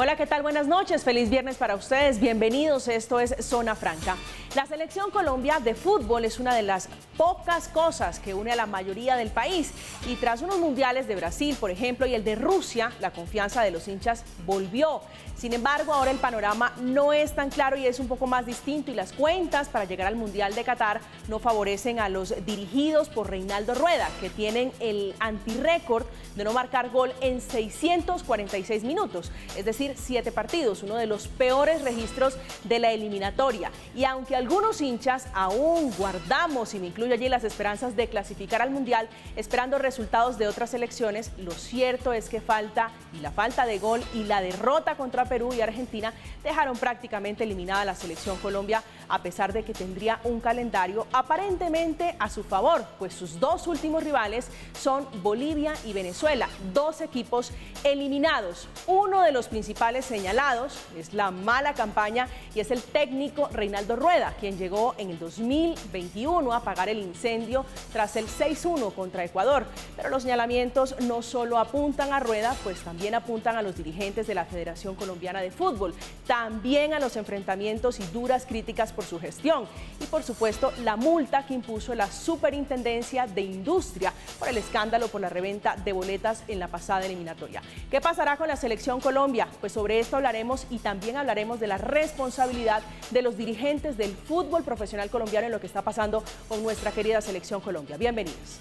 Hola, ¿qué tal? Buenas noches, feliz viernes para ustedes, bienvenidos, esto es Zona Franca. La Selección Colombia de fútbol es una de las pocas cosas que une a la mayoría del país y tras unos mundiales de Brasil, por ejemplo, y el de Rusia, la confianza de los hinchas volvió. Sin embargo, ahora el panorama no es tan claro y es un poco más distinto y las cuentas para llegar al Mundial de Qatar no favorecen a los dirigidos por Reinaldo Rueda, que tienen el antirrécord de no marcar gol en 646 minutos, es decir, 7 partidos, uno de los peores registros de la eliminatoria. Y aunque algunos hinchas aún guardamos, y me incluyo allí, las esperanzas de clasificar al Mundial, esperando resultados de otras selecciones, lo cierto es que la falta de gol y la derrota contra Perú y Argentina dejaron prácticamente eliminada a la Selección Colombia, a pesar de que tendría un calendario aparentemente a su favor, pues sus dos últimos rivales son Bolivia y Venezuela, dos equipos eliminados. Uno de los principales señalados es la mala campaña y es el técnico Reinaldo Rueda, quien llegó en el 2021 a apagar el incendio tras el 6-1 contra Ecuador. Pero los señalamientos no solo apuntan a Rueda, pues también apuntan a los dirigentes de la Federación Colombiana de Fútbol, también a los enfrentamientos y duras críticas por su gestión y por supuesto la multa que impuso la Superintendencia de Industria por el escándalo por la reventa de boletas en la pasada eliminatoria. ¿Qué pasará con la Selección Colombia? Pues sobre esto hablaremos y también hablaremos de la responsabilidad de los dirigentes del fútbol profesional colombiano en lo que está pasando con nuestra querida Selección Colombia. Bienvenidos.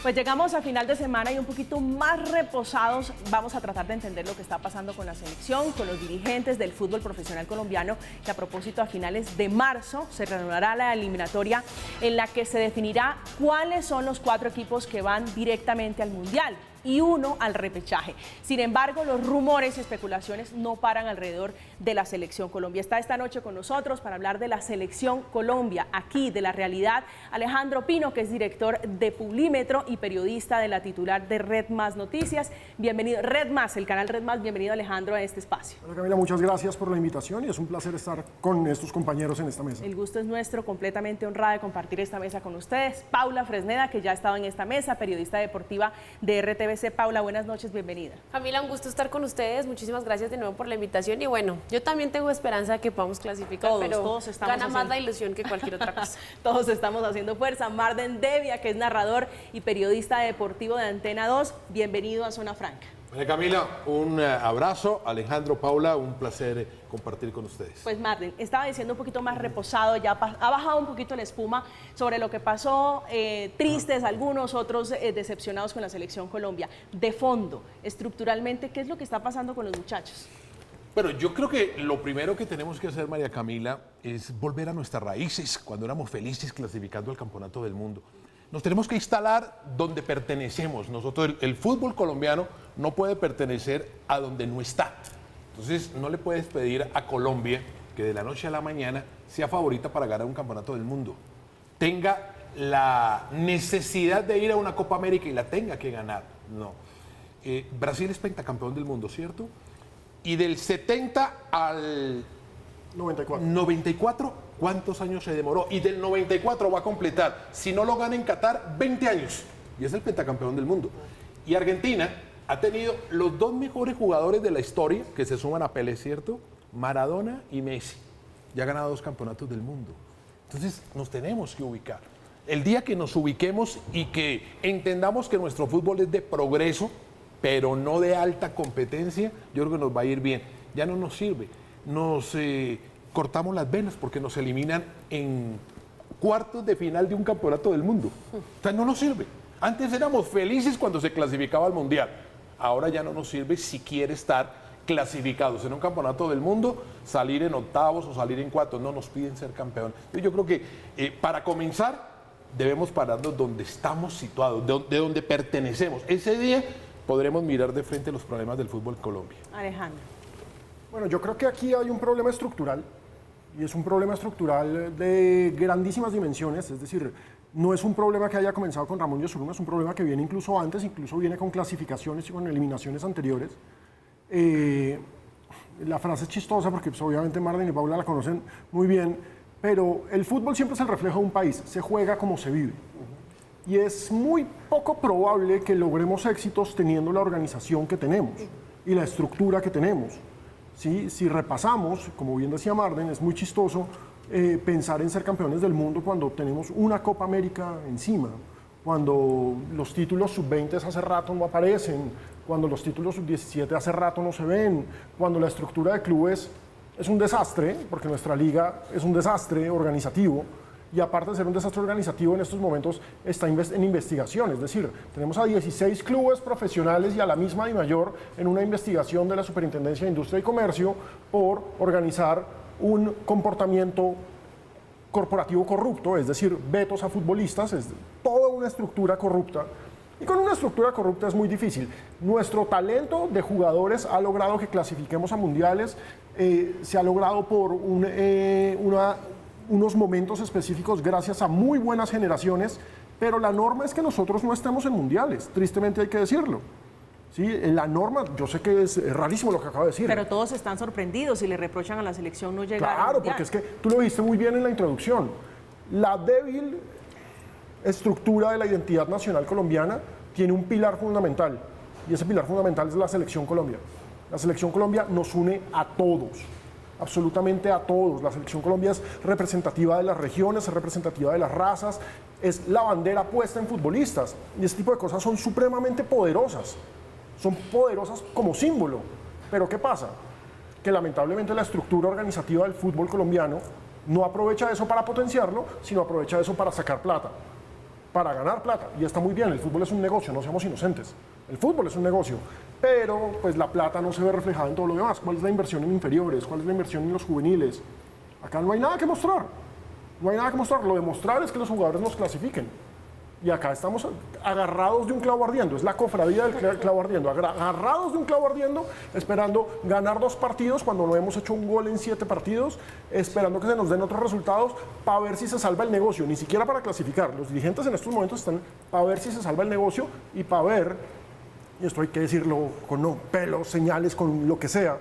Pues llegamos a final de semana y un poquito más reposados vamos a tratar de entender lo que está pasando con la selección, con los dirigentes del fútbol profesional colombiano, que a propósito a finales de marzo se reanudará la eliminatoria en la que se definirá cuáles son los 4 equipos que van directamente al Mundial y uno al repechaje. Sin embargo, los rumores y especulaciones no paran alrededor de la Selección Colombia. Está esta noche con nosotros para hablar de la Selección Colombia, aquí de la realidad, Alejandro Pino, que es director de Publímetro y periodista de la titular de Red Más Noticias. Bienvenido, Red Más, el canal Red Más, bienvenido Alejandro a este espacio. Hola Camila, muchas gracias por la invitación y es un placer estar con estos compañeros en esta mesa. El gusto es nuestro, completamente honrada de compartir esta mesa con ustedes. Paula Fresneda, que ya ha estado en esta mesa, periodista deportiva de RTBC. Paula, buenas noches, bienvenida. Camila, un gusto estar con ustedes, muchísimas gracias de nuevo por la invitación y bueno, yo también tengo esperanza de que podamos clasificar, todos gana más la ilusión que cualquier otra cosa. Todos estamos haciendo fuerza. Marden Devia, que es narrador y periodista deportivo de Antena 2, bienvenido a Zona Franca. Hola Camila, un abrazo. Alejandro, Paula, un placer compartir con ustedes. Pues Marden, estaba diciendo un poquito más reposado, ya ha bajado un poquito la espuma sobre lo que pasó, tristes algunos, otros decepcionados con la Selección Colombia. De fondo, estructuralmente, ¿qué es lo que está pasando con los muchachos? Bueno, yo creo que lo primero que tenemos que hacer, María Camila, es volver a nuestras raíces, cuando éramos felices clasificando al Campeonato del Mundo. Nos tenemos que instalar donde pertenecemos. Nosotros, el fútbol colombiano no puede pertenecer a donde no está. Entonces, no le puedes pedir a Colombia que de la noche a la mañana sea favorita para ganar un campeonato del mundo. Tenga la necesidad de ir a una Copa América y la tenga que ganar. No. Brasil es pentacampeón del mundo, ¿cierto? Y del 70 al 94, ¿cuántos años se demoró? Y del 94 va a completar, si no lo gana en Qatar, 20 años. Y es el pentacampeón del mundo. Y Argentina ha tenido los 2 mejores jugadores de la historia, que se suman a Pelé, ¿cierto? Maradona y Messi. Ya ha ganado 2 campeonatos del mundo. Entonces nos tenemos que ubicar. El día que nos ubiquemos y que entendamos que nuestro fútbol es de progreso, pero no de alta competencia, yo creo que nos va a ir bien. Ya no nos sirve. Nos cortamos las venas porque nos eliminan en cuartos de final de un campeonato del mundo. O sea, no nos sirve. Antes éramos felices cuando se clasificaba al Mundial. Ahora ya no nos sirve si quiere estar clasificados en un campeonato del mundo, salir en octavos o salir en cuartos. No nos piden ser campeón. Yo creo que para comenzar debemos pararnos donde estamos situados, de donde pertenecemos. Ese día podremos mirar de frente los problemas del fútbol en Colombia. Alejandro. Bueno, yo creo que aquí hay un problema estructural Y es un problema estructural de grandísimas dimensiones, es decir, no es un problema que haya comenzado con Ramón Yesurún, es un problema que viene incluso antes, incluso viene con clasificaciones y con eliminaciones anteriores. La frase es chistosa porque pues, obviamente Marden y Paula la conocen muy bien, pero el fútbol siempre es el reflejo de un país, se juega como se vive. Y es muy poco probable que logremos éxitos teniendo la organización que tenemos y la estructura que tenemos. ¿Sí? Si repasamos, como bien decía Marden, es muy chistoso pensar en ser campeones del mundo cuando tenemos una Copa América encima, cuando los títulos sub-20 hace rato no aparecen, cuando los títulos sub-17 hace rato no se ven, cuando la estructura de clubes es un desastre, porque nuestra liga es un desastre organizativo, y aparte de ser un desastre organizativo, en estos momentos está en investigación. Es decir, tenemos a 16 clubes profesionales y a la misma DIMAYOR en una investigación de la Superintendencia de Industria y Comercio por organizar un comportamiento corporativo corrupto, es decir, vetos a futbolistas, es toda una estructura corrupta. Y con una estructura corrupta es muy difícil. Nuestro talento de jugadores ha logrado que clasifiquemos a mundiales, se ha logrado por unos momentos específicos gracias a muy buenas generaciones, pero la norma es que nosotros no estemos en mundiales, tristemente hay que decirlo. ¿Sí? La norma, yo sé que es rarísimo lo que acabo de decir. Pero todos están sorprendidos y le reprochan a la selección no llegar al Claro, mundial. porque es que tú lo dijiste muy bien en la introducción. La débil estructura de la identidad nacional colombiana tiene un pilar fundamental, y ese pilar fundamental es la Selección Colombia. La Selección Colombia nos une a todos, absolutamente a todos. La Selección Colombia es representativa de las regiones, es representativa de las razas, es la bandera puesta en futbolistas, y ese tipo de cosas son supremamente poderosas. Son poderosas como símbolo. Pero ¿qué pasa? Que lamentablemente la estructura organizativa del fútbol colombiano no aprovecha eso para potenciarlo, sino aprovecha eso para sacar plata, para ganar plata. Y está muy bien, el fútbol es un negocio, no seamos inocentes. El fútbol es un negocio, pero pues la plata no se ve reflejada en todo lo demás. ¿Cuál es la inversión en inferiores? ¿Cuál es la inversión en los juveniles? Acá no hay nada que mostrar. No hay nada que mostrar. Lo de mostrar es que los jugadores nos clasifiquen. Y acá estamos agarrados de un clavo ardiendo, es la cofradía del clavo ardiendo, agarrados de un clavo ardiendo, esperando ganar 2 partidos cuando no hemos hecho un gol en 7 partidos, esperando que se nos den otros resultados para ver si se salva el negocio, ni siquiera para clasificar. Los dirigentes en estos momentos están para ver si se salva el negocio y para ver, y esto hay que decirlo con pelos, señales, con lo que sea,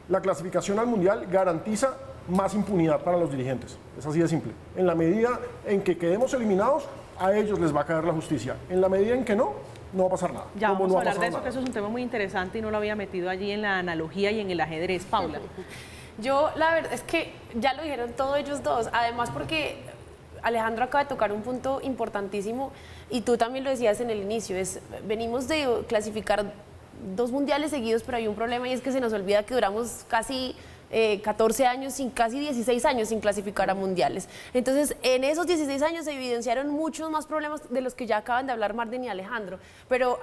la clasificación al Mundial garantiza más impunidad para los dirigentes, es así de simple. En la medida en que quedemos eliminados, a ellos les va a caer la justicia. En la medida en que no va a pasar nada. Ya vamos a hablar de eso, que eso es un tema muy interesante y no lo había metido allí en la analogía y en el ajedrez. Paula. Yo, la verdad es que ya lo dijeron todos ellos dos, además porque Alejandro acaba de tocar un punto importantísimo y tú también lo decías en el inicio, venimos de clasificar 2 mundiales seguidos, pero hay un problema y es que se nos olvida que duramos casi 14 años, casi 16 años sin clasificar a mundiales. Entonces, en esos 16 años se evidenciaron muchos más problemas de los que ya acaban de hablar Marden y Alejandro. Pero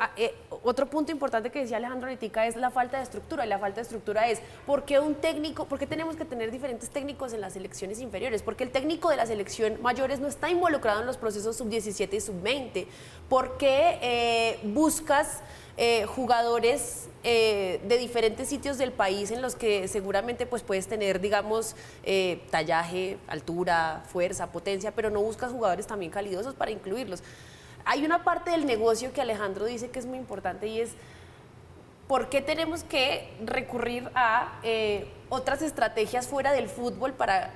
otro punto importante que decía Alejandro ahorita es la falta de estructura. Y la falta de estructura es, ¿por qué tenemos que tener diferentes técnicos en las selecciones inferiores? Porque el técnico de la selección mayores no está involucrado en los procesos sub-17 y sub-20. ¿Por qué buscas jugadores de diferentes sitios del país en los que seguramente pues puedes tener, digamos, tallaje, altura, fuerza, potencia, pero no buscas jugadores también calidosos para incluirlos? Hay una parte del negocio que Alejandro dice que es muy importante y es ¿por qué tenemos que recurrir a otras estrategias fuera del fútbol para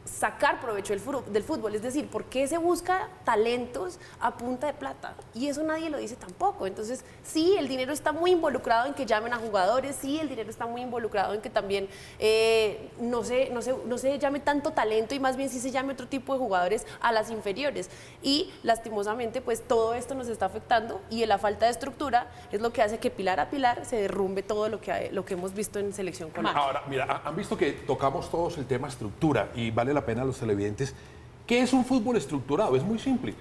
sacar provecho del fútbol? Es decir, ¿por qué se busca talentos a punta de plata? Y eso nadie lo dice tampoco. Entonces, sí, el dinero está muy involucrado en que llamen a jugadores, sí, el dinero está muy involucrado en que también no se llame tanto talento y más bien sí se llame otro tipo de jugadores a las inferiores. Y lastimosamente, pues todo esto nos está afectando y la falta de estructura es lo que hace que pilar a pilar se derrumbe todo lo que hemos visto en Selección Colombia. Ahora, mira, han visto que tocamos todos el tema estructura y vale la pena a los televidentes. ¿Qué es un fútbol estructurado? Es muy simple.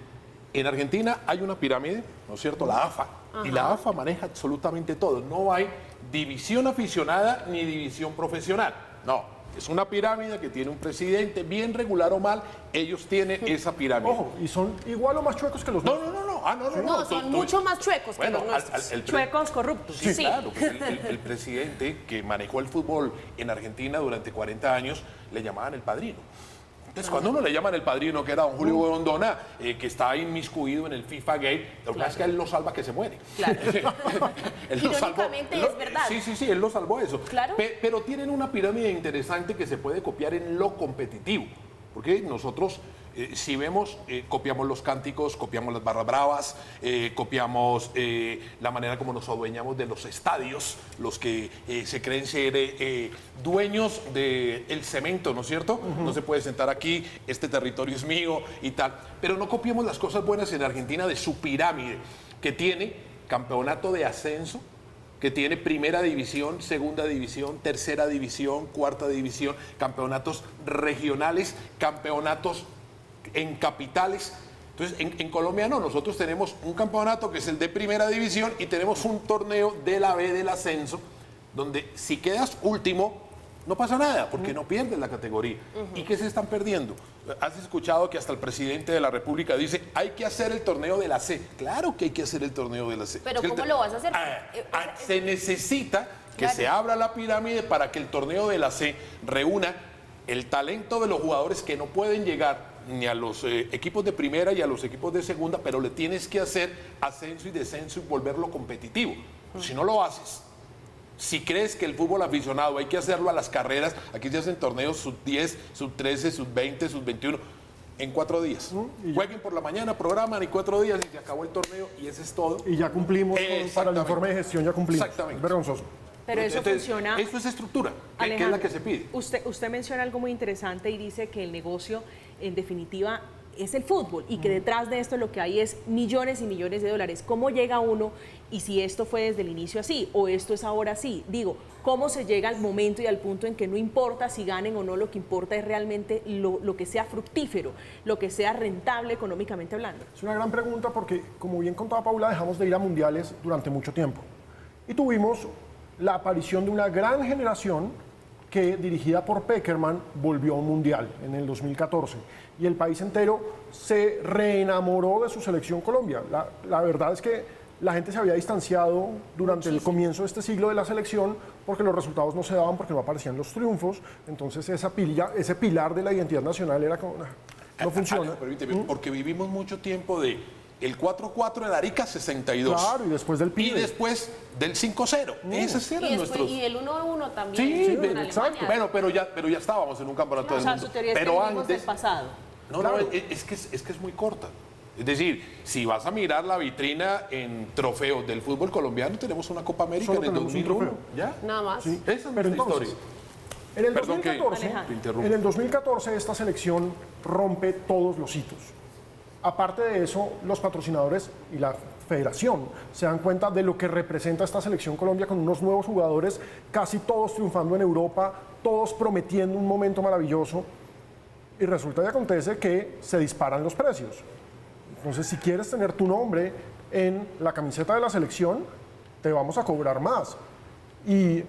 En Argentina hay una pirámide, ¿no es cierto? La AFA. Ajá. Y la AFA maneja absolutamente todo. No hay división aficionada ni división profesional. No, es una pirámide que tiene un presidente, bien regular o mal, ellos tienen esa pirámide. Ojo, y son igual o más chuecos que los No, No, son mucho más chuecos que los nuestros. Chuecos corruptos. Sí, claro. Pues el presidente que manejó el fútbol en Argentina durante 40 años le llamaban el padrino. Entonces, cuando uno le llaman el padrino, que era don Julio Grondona, que está inmiscuido en el FIFA Gate, lo que pasa es que él lo salva que se muere. Claro. Él lo salvó. Irónicamente es verdad. Sí, él lo salvó eso. Claro. Pero tienen una pirámide interesante que se puede copiar en lo competitivo. Porque nosotros, si vemos, copiamos los cánticos, copiamos las barras bravas, copiamos la manera como nos adueñamos de los estadios, los que se creen ser dueños del cemento, ¿no es cierto? No se puede sentar aquí, este territorio es mío y tal. Pero no copiemos las cosas buenas en Argentina de su pirámide, que tiene campeonato de ascenso, que tiene primera división, segunda división, tercera división, cuarta división, campeonatos regionales, campeonatos en capitales. Entonces, en Colombia no, nosotros tenemos un campeonato que es el de primera división y tenemos un torneo de la B del ascenso, donde si quedas último, no pasa nada, porque no pierdes la categoría. ¿Y qué se están perdiendo? ¿Has escuchado que hasta el presidente de la República dice, hay que hacer el torneo de la C? Claro que hay que hacer el torneo de la C. Pero ¿cómo lo vas a hacer? Se necesita que se abra la pirámide para que el torneo de la C reúna el talento de los jugadores que no pueden llegar ni a los equipos de primera y a los equipos de segunda, pero le tienes que hacer ascenso y descenso y volverlo competitivo. Si no lo haces, si crees que el fútbol aficionado hay que hacerlo a las carreras, aquí se hacen torneos sub-10, sub-13, sub-20, sub-21, en 4 días. Jueguen por la mañana, programan y 4 días y se acabó el torneo y ese es todo. Y ya cumplimos, para el informe de gestión ya cumplimos. Exactamente. Es vergonzoso. Pero eso Entonces, funciona. Eso es estructura, que es Alejandro, la que se pide. Usted menciona algo muy interesante y dice que el negocio, en definitiva, es el fútbol y que detrás de esto lo que hay es millones y millones de dólares. ¿Cómo llega uno y si esto fue desde el inicio así o esto es ahora así? Digo, ¿cómo se llega al momento y al punto en que no importa si ganen o no, lo que importa es realmente lo que sea fructífero, lo que sea rentable económicamente hablando? Es una gran pregunta porque, como bien contaba Paula, dejamos de ir a mundiales durante mucho tiempo. Y tuvimos la aparición de una gran generación que, dirigida por Pekerman, volvió a un mundial en el 2014. Y el país entero se reenamoró de su selección Colombia. La verdad es que la gente se había distanciado durante el comienzo de este siglo de la selección porque los resultados no se daban, porque no aparecían los triunfos. Entonces ese pilar de la identidad nacional era como, no funciona. Alejo, permíteme, porque vivimos mucho tiempo de el 4-4 en Arica 62. Claro, y después del Y pibe. después del 5-0. Esos eran nuestros. Y el 1-1 también. Sí, con exacto. Alemania. Bueno, pero ya estábamos en un campeonato O del sea, mundo. su teoría es que Pero vivimos del antes, pasado. no, es que es muy corta. Es decir, si vas a mirar la vitrina en trofeos del fútbol colombiano, tenemos una Copa América Solo en el tenemos un 2001. trofeo. ¿Ya? Nada más. Sí. Esa es Pero nuestra entonces, historia. En el, Perdón que 2014, te interrumpo. en el 2014 esta selección rompe todos los hitos. Aparte de eso, los patrocinadores y la federación se dan cuenta de lo que representa esta selección Colombia con unos nuevos jugadores, casi todos triunfando en Europa, todos prometiendo un momento maravilloso. Y resulta y acontece que se disparan los precios. Entonces, si quieres tener tu nombre en la camiseta de la selección, te vamos a cobrar más. Y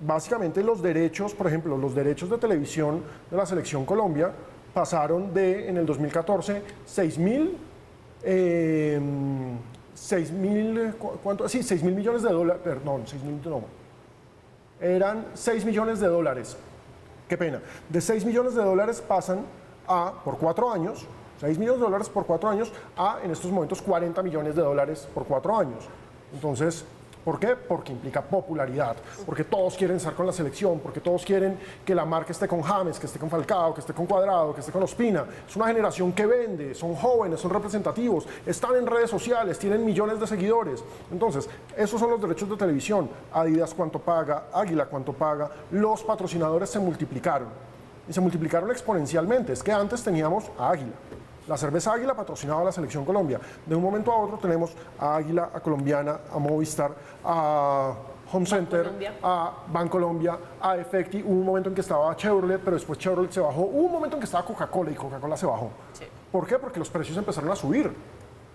básicamente los derechos, por ejemplo, los derechos de televisión de la selección Colombia pasaron de, en el 2014, 6 mil millones de dólares, perdón, 6 mil no, eran 6 millones de dólares, qué pena, de 6 millones de dólares pasan a, por 4 años, 6 millones de dólares por 4 años, a en estos momentos 40 millones de dólares por 4 años. Entonces, ¿por qué? Porque implica popularidad, porque todos quieren estar con la selección, porque todos quieren que la marca esté con James, que esté con Falcao, que esté con Cuadrado, que esté con Ospina. Es una generación que vende, son jóvenes, son representativos, están en redes sociales, tienen millones de seguidores. Entonces, esos son los derechos de televisión. Adidas cuánto paga, Águila cuánto paga, los patrocinadores se multiplicaron. Y se multiplicaron exponencialmente. Es que antes teníamos a Águila. La cerveza Águila patrocinaba a la Selección Colombia. De un momento a otro tenemos a Águila, a Colombiana, a Movistar, a Home Center, a Bancolombia, a Efecti. Hubo un momento en que estaba Chevrolet, pero después Chevrolet se bajó. Hubo un momento en que estaba Coca-Cola y Coca-Cola se bajó. Sí. ¿Por qué? Porque los precios empezaron a subir.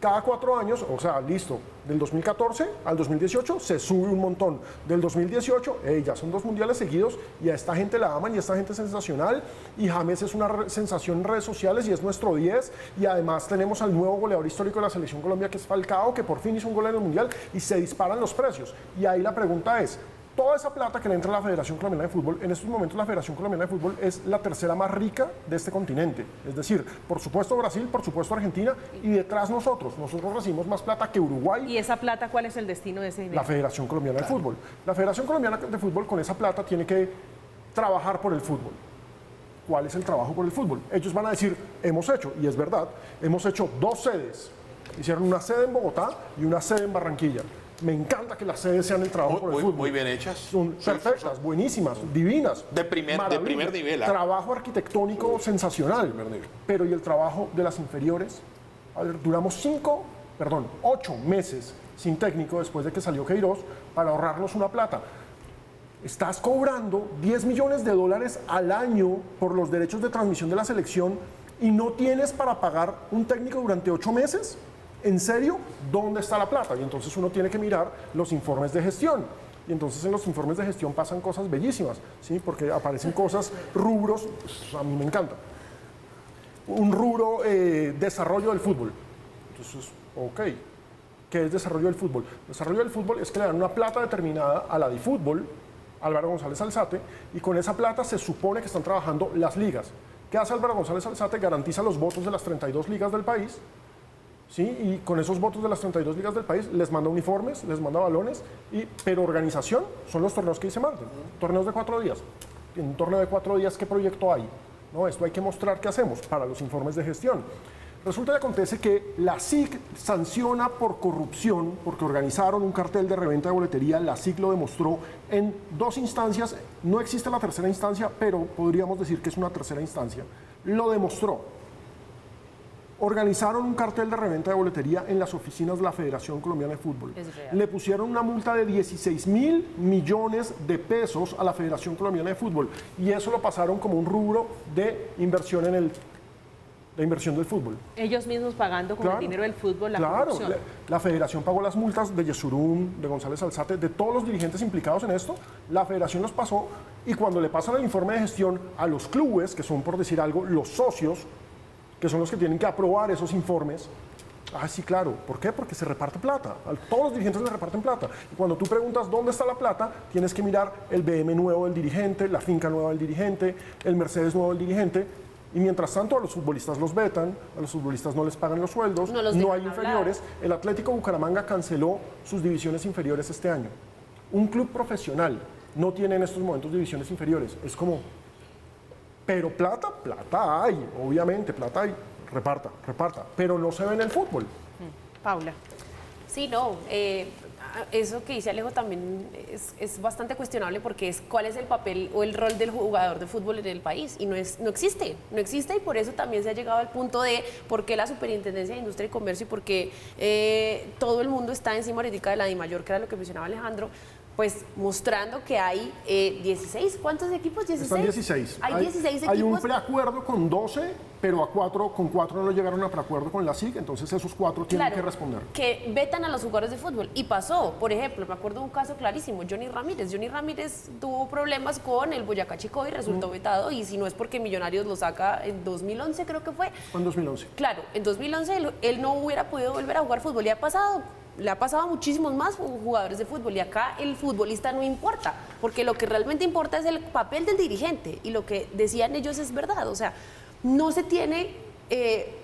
Cada 4 años, o sea, listo, del 2014 al 2018 se sube un montón. Del 2018, ya son 2 mundiales seguidos y a esta gente la aman y a esta gente es sensacional. Y James es una sensación en redes sociales y es nuestro 10. Y además tenemos al nuevo goleador histórico de la Selección Colombia, que es Falcao, que por fin hizo un gol en el mundial y se disparan los precios. Y ahí la pregunta es, toda esa plata que le entra a la Federación Colombiana de Fútbol, en estos momentos la Federación Colombiana de Fútbol es la tercera más rica de este continente. Es decir, por supuesto Brasil, por supuesto Argentina y detrás nosotros. Nosotros recibimos más plata que Uruguay. ¿Y esa plata cuál es el destino de ese dinero? La Federación Colombiana de Fútbol. La Federación Colombiana de Fútbol con esa plata tiene que trabajar por el fútbol. ¿Cuál es el trabajo por el fútbol? Ellos van a decir, hemos hecho, y es verdad, hemos hecho 2 sedes. Hicieron una sede en Bogotá y una sede en Barranquilla. Me encanta que las sedes sean el trabajo por el fútbol. Muy bien hechas. Son perfectas, buenísimas, divinas. De primer nivel. Trabajo arquitectónico sensacional. Pero ¿y el trabajo de las inferiores? A ver, duramos 8 meses sin técnico después de que salió Queiroz para ahorrarnos una plata. Estás cobrando $10 millones al año por los derechos de transmisión de la selección y no tienes para pagar un técnico durante 8 meses. ¿En serio? ¿Dónde está la plata? Y entonces uno tiene que mirar los informes de gestión. Y entonces en los informes de gestión pasan cosas bellísimas, ¿sí? Porque aparecen cosas, rubros, pues, a mí me encanta. Un rubro, desarrollo del fútbol. Entonces, ok, ¿qué es desarrollo del fútbol? Desarrollo del fútbol es que le dan una plata determinada a la DiFútbol, Álvaro González Alzate, y con esa plata se supone que están trabajando las ligas. ¿Qué hace Álvaro González Alzate? Garantiza los votos de las 32 ligas del país. ¿Sí? Y con esos votos de las 32 ligas del país les manda uniformes, les manda balones, pero organización son los torneos que dice Martín, torneos de 4 días. En un torneo de 4 días, ¿qué proyecto hay? No, esto hay que mostrar qué hacemos para los informes de gestión. Resulta y acontece que la SIC sanciona por corrupción, porque organizaron un cartel de reventa de boletería. La SIC lo demostró en 2 instancias, no existe la tercera instancia, pero podríamos decir que es una tercera instancia. Lo demostró. Organizaron un cartel de reventa de boletería en las oficinas de la Federación Colombiana de Fútbol. Le pusieron una multa de 16.000 millones de pesos a la Federación Colombiana de Fútbol y eso lo pasaron como un rubro de inversión de inversión del fútbol. Ellos mismos pagando con el dinero del fútbol la corrupción. La Federación pagó las multas de Yesurum, de González Alzate, de todos los dirigentes implicados en esto. La Federación los pasó y cuando le pasan el informe de gestión a los clubes, que son por decir algo los socios, que son los que tienen que aprobar esos informes. Ah, sí, claro. ¿Por qué? Porque se reparte plata. A todos los dirigentes les reparten plata. Y cuando tú preguntas dónde está la plata, tienes que mirar el BM nuevo del dirigente, la finca nueva del dirigente, el Mercedes nuevo del dirigente. Y mientras tanto, a los futbolistas los vetan, a los futbolistas no les pagan los sueldos, no hay inferiores. El Atlético Bucaramanga canceló sus divisiones inferiores este año. Un club profesional no tiene en estos momentos divisiones inferiores. Es como... Pero plata hay, obviamente, plata hay, reparta, pero no se ve en el fútbol. Paula. Sí, no, eso que dice Alejo también es bastante cuestionable porque es cuál es el papel o el rol del jugador de fútbol en el país y no existe y por eso también se ha llegado al punto de por qué la Superintendencia de Industria y Comercio y por qué todo el mundo está encima ahorita de la DIMAYOR, que era lo que mencionaba Alejandro, pues mostrando que hay 16, ¿cuántos equipos? 16. Están 16. Hay 16 equipos. Hay un preacuerdo con 12, pero con 4 no llegaron a preacuerdo con la SIC, entonces esos 4 tienen que responder. Que vetan a los jugadores de fútbol. Y pasó, por ejemplo, me acuerdo de un caso clarísimo, Johnny Ramírez. Johnny Ramírez tuvo problemas con el Boyacá Chicó y resultó vetado, y si no es porque Millonarios lo saca en 2011, creo que fue. Fue en 2011. Claro, en 2011 él no hubiera podido volver a jugar fútbol. Le ha pasado a muchísimos más jugadores de fútbol y acá el futbolista no importa, porque lo que realmente importa es el papel del dirigente y lo que decían ellos es verdad, o sea, no se tiene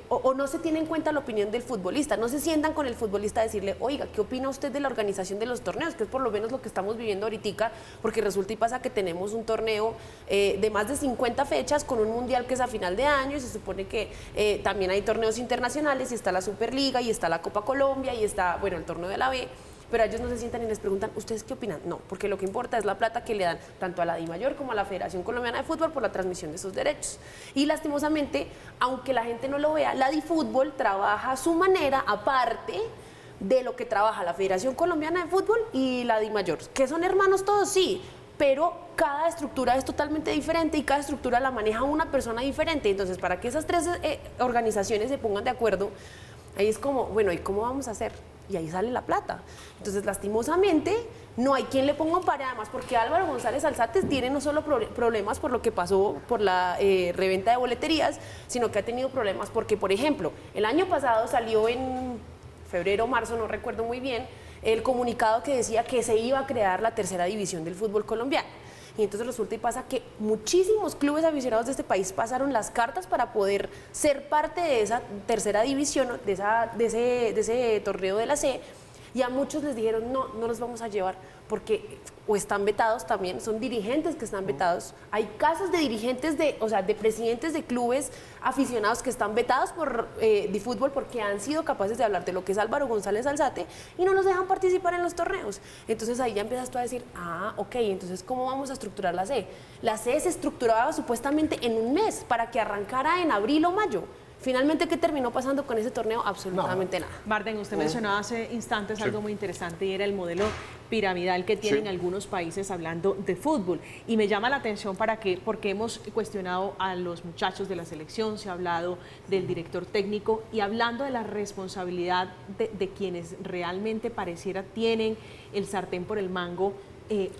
no se tiene en cuenta la opinión del futbolista, no se sientan con el futbolista a decirle, oiga, ¿qué opina usted de la organización de los torneos? Que es por lo menos lo que estamos viviendo ahorita, porque resulta y pasa que tenemos un torneo de más de 50 fechas con un mundial que es a final de año y se supone que también hay torneos internacionales y está la Superliga y está la Copa Colombia y está, bueno, el torneo de la B. Pero ellos no se sientan y les preguntan, ¿ustedes qué opinan? No, porque lo que importa es la plata que le dan tanto a la DIMAYOR como a la Federación Colombiana de Fútbol por la transmisión de sus derechos. Y lastimosamente, aunque la gente no lo vea, la DiFútbol trabaja a su manera, aparte de lo que trabaja la Federación Colombiana de Fútbol y la DIMAYOR. ¿Que son hermanos todos? Sí, pero cada estructura es totalmente diferente y cada estructura la maneja una persona diferente. Entonces, para que esas 3 organizaciones se pongan de acuerdo, Ahí es como, bueno, ¿y cómo vamos a hacer? Y ahí sale la plata. Entonces, lastimosamente, no hay quien le ponga un par, además, porque Álvaro González Alzate tiene no solo problemas por lo que pasó por la reventa de boleterías, sino que ha tenido problemas porque, por ejemplo, el año pasado salió en febrero o marzo, no recuerdo muy bien, el comunicado que decía que se iba a crear la tercera división del fútbol colombiano. Y entonces resulta y pasa que muchísimos clubes aficionados de este país pasaron las cartas para poder ser parte de esa tercera división, de ese torneo de la C, y a muchos les dijeron, no, no los vamos a llevar, porque o están vetados también, son dirigentes que están vetados. Hay casos de dirigentes, de presidentes de clubes aficionados que están vetados de fútbol porque han sido capaces de hablar de lo que es Álvaro González Alzate y no nos dejan participar en los torneos. Entonces ahí ya empiezas tú a decir, ok, entonces ¿cómo vamos a estructurar la C? La C se estructuraba supuestamente en un mes para que arrancara en abril o mayo. Finalmente, ¿qué terminó pasando con ese torneo? Absolutamente nada. Marden, usted mencionaba hace instantes algo muy interesante y era el modelo piramidal que tienen algunos países hablando de fútbol. Y me llama la atención porque hemos cuestionado a los muchachos de la selección, se ha hablado del director técnico y hablando de la responsabilidad de quienes realmente pareciera tienen el sartén por el mango,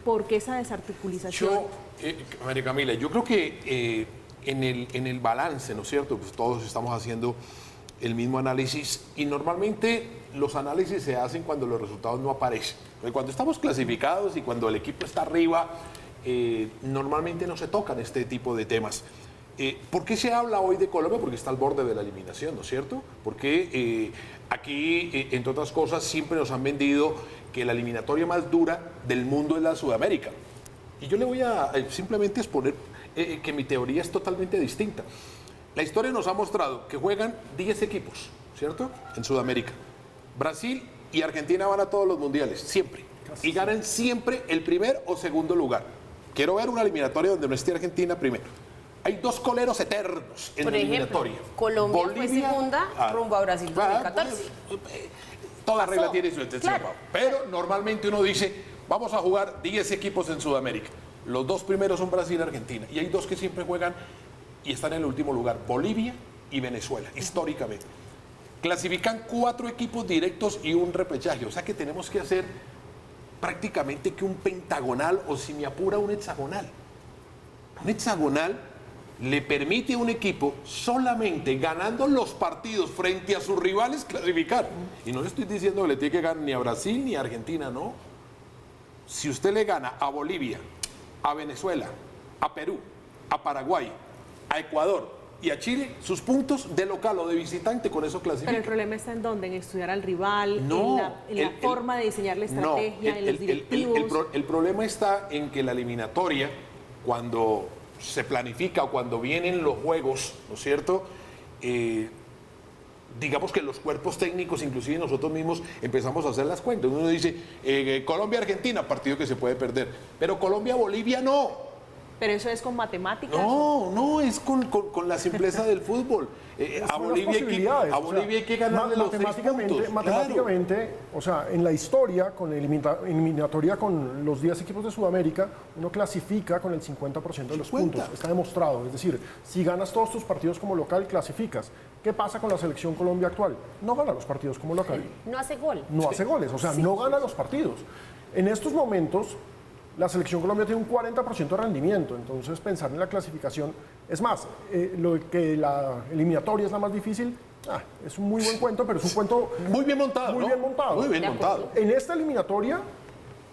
¿por qué esa desarticulización? María Camila, yo creo que en el balance, ¿no es cierto? Pues todos estamos haciendo el mismo análisis y normalmente los análisis se hacen cuando los resultados no aparecen. Cuando estamos clasificados y cuando el equipo está arriba, normalmente no se tocan este tipo de temas. ¿Por qué se habla hoy de Colombia? Porque está al borde de la eliminación, ¿no es cierto? Porque aquí, entre otras cosas, siempre nos han vendido que la eliminatoria más dura del mundo es la Sudamérica. Y yo le voy a simplemente exponer que mi teoría es totalmente distinta. La historia nos ha mostrado que juegan 10 equipos, ¿cierto? En Sudamérica. Brasil y Argentina van a todos los mundiales, siempre. Y ganan siempre el primer o segundo lugar. Quiero ver una eliminatoria donde no esté Argentina primero. Hay dos coleros eternos en la eliminatoria. Colombia fue segunda rumbo a Brasil 2014. Toda regla tiene su excepción. Claro. Pero normalmente uno dice, vamos a jugar 10 equipos en Sudamérica. Los dos primeros son Brasil y Argentina. Y hay dos que siempre juegan y están en el último lugar, Bolivia y Venezuela, históricamente. Clasifican 4 equipos directos y un repechaje. O sea que tenemos que hacer prácticamente que un pentagonal o, si me apura, un hexagonal. Un hexagonal le permite a un equipo solamente ganando los partidos frente a sus rivales clasificar. Y no le estoy diciendo que le tiene que ganar ni a Brasil ni a Argentina, no. Si usted le gana a Bolivia, a Venezuela, a Perú, a Paraguay, a Ecuador y a Chile, sus puntos de local o de visitante con eso clasifican. Pero el problema está en dónde, en estudiar al rival, en la forma de diseñar la estrategia, en los directivos. El problema está en que la eliminatoria, cuando se planifica o cuando vienen los juegos, ¿no es cierto? Digamos que los cuerpos técnicos, inclusive nosotros mismos, empezamos a hacer las cuentas. Uno dice, Colombia-Argentina, partido que se puede perder, pero Colombia-Bolivia no. Pero eso es con matemáticas. No, es con la simpleza del fútbol. A Bolivia hay que ganarle los 6 puntos. Matemáticamente, claro. O sea, en la historia, con la eliminatoria con los 10 equipos de Sudamérica, uno clasifica con el 50% de los puntos. Está demostrado. Es decir, si ganas todos tus partidos como local, clasificas. ¿Qué pasa con la selección Colombia actual? No gana los partidos como local. No hace gol. No hace goles, o sea, no gana los partidos. En estos momentos, la selección Colombia tiene un 40% de rendimiento, entonces pensar en la clasificación, es más, lo que la eliminatoria es la más difícil, es un muy buen cuento, pero es un cuento muy bien montado. Muy bien montado. Muy bien montado. En esta eliminatoria,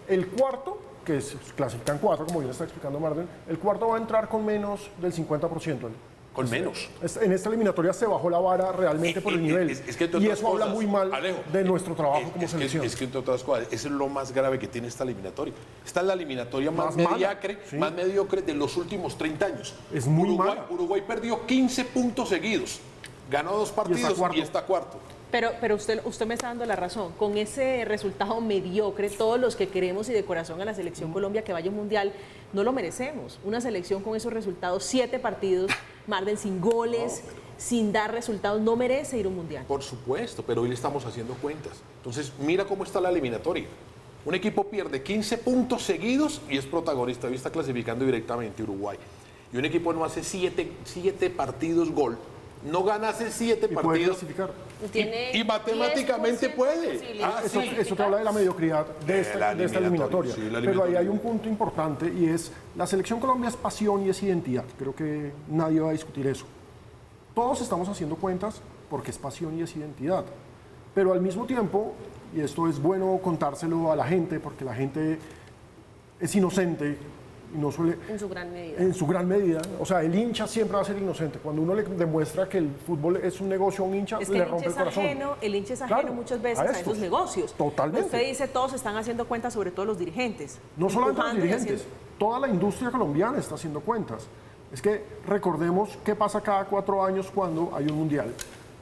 el cuarto, que clasifican 4, como bien está explicando Marden, el cuarto va a entrar con menos del 50%. Con menos. En esta eliminatoria se bajó la vara realmente por el nivel. Y eso habla muy mal de nuestro trabajo como selección. Es que entre otras cosas, eso es lo más grave que tiene esta eliminatoria. Esta es la eliminatoria más mediocre de los últimos 30 años. Es muy mala. Uruguay perdió 15 puntos seguidos. Ganó 2 partidos y está cuarto. Pero usted me está dando la razón. Con ese resultado mediocre, todos los que queremos y de corazón a la selección Colombia que vaya a un mundial, no lo merecemos. Una selección con esos resultados, 7 partidos, Marden, sin goles, sin dar resultados, no merece ir a un mundial. Por supuesto, pero hoy le estamos haciendo cuentas. Entonces, mira cómo está la eliminatoria. Un equipo pierde 15 puntos seguidos y es protagonista. Hoy está clasificando directamente Uruguay. Y un equipo no hace 7 partidos gol. no ganase 7 Y puede partidos clasificar. Tiene y matemáticamente 10% puede. posibilidad de Eso te clasificar. habla de la mediocridad de esta eliminatoria. Sí, la Pero ahí hay eliminatoria. un punto importante y es, la selección Colombia es pasión y es identidad. Creo que nadie va a discutir eso. Todos estamos haciendo cuentas porque es pasión y es identidad. Pero al mismo tiempo, y esto es bueno contárselo a la gente, porque la gente es inocente y no suele... En su gran medida. En su gran medida. O sea, el hincha siempre va a ser inocente. Cuando uno le demuestra que el fútbol es un negocio a un hincha, Es que le el rompe hincha el es corazón. ajeno, el hincha es ajeno Claro, muchas veces a a estos. esos negocios. Totalmente. Usted dice todos están haciendo cuentas, sobre todo los dirigentes. No solamente los empujando y dirigentes, toda la industria colombiana está haciendo cuentas. Es que recordemos qué pasa cada 4 años cuando hay un mundial.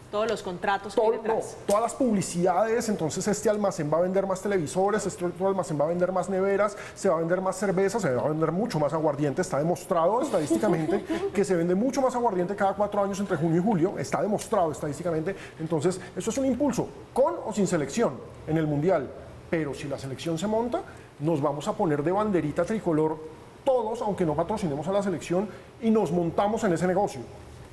todos los contratos que hay detrás. Todas las publicidades, entonces este almacén va a vender más televisores, este otro almacén va a vender más neveras, se va a vender más cerveza, se va a vender mucho más aguardiente, está demostrado estadísticamente que se vende mucho más aguardiente cada 4 años entre junio y julio, está demostrado estadísticamente, entonces eso es un impulso, con o sin selección en el mundial, pero si la selección se monta, nos vamos a poner de banderita tricolor todos, aunque no patrocinemos a la selección, y nos montamos en ese negocio.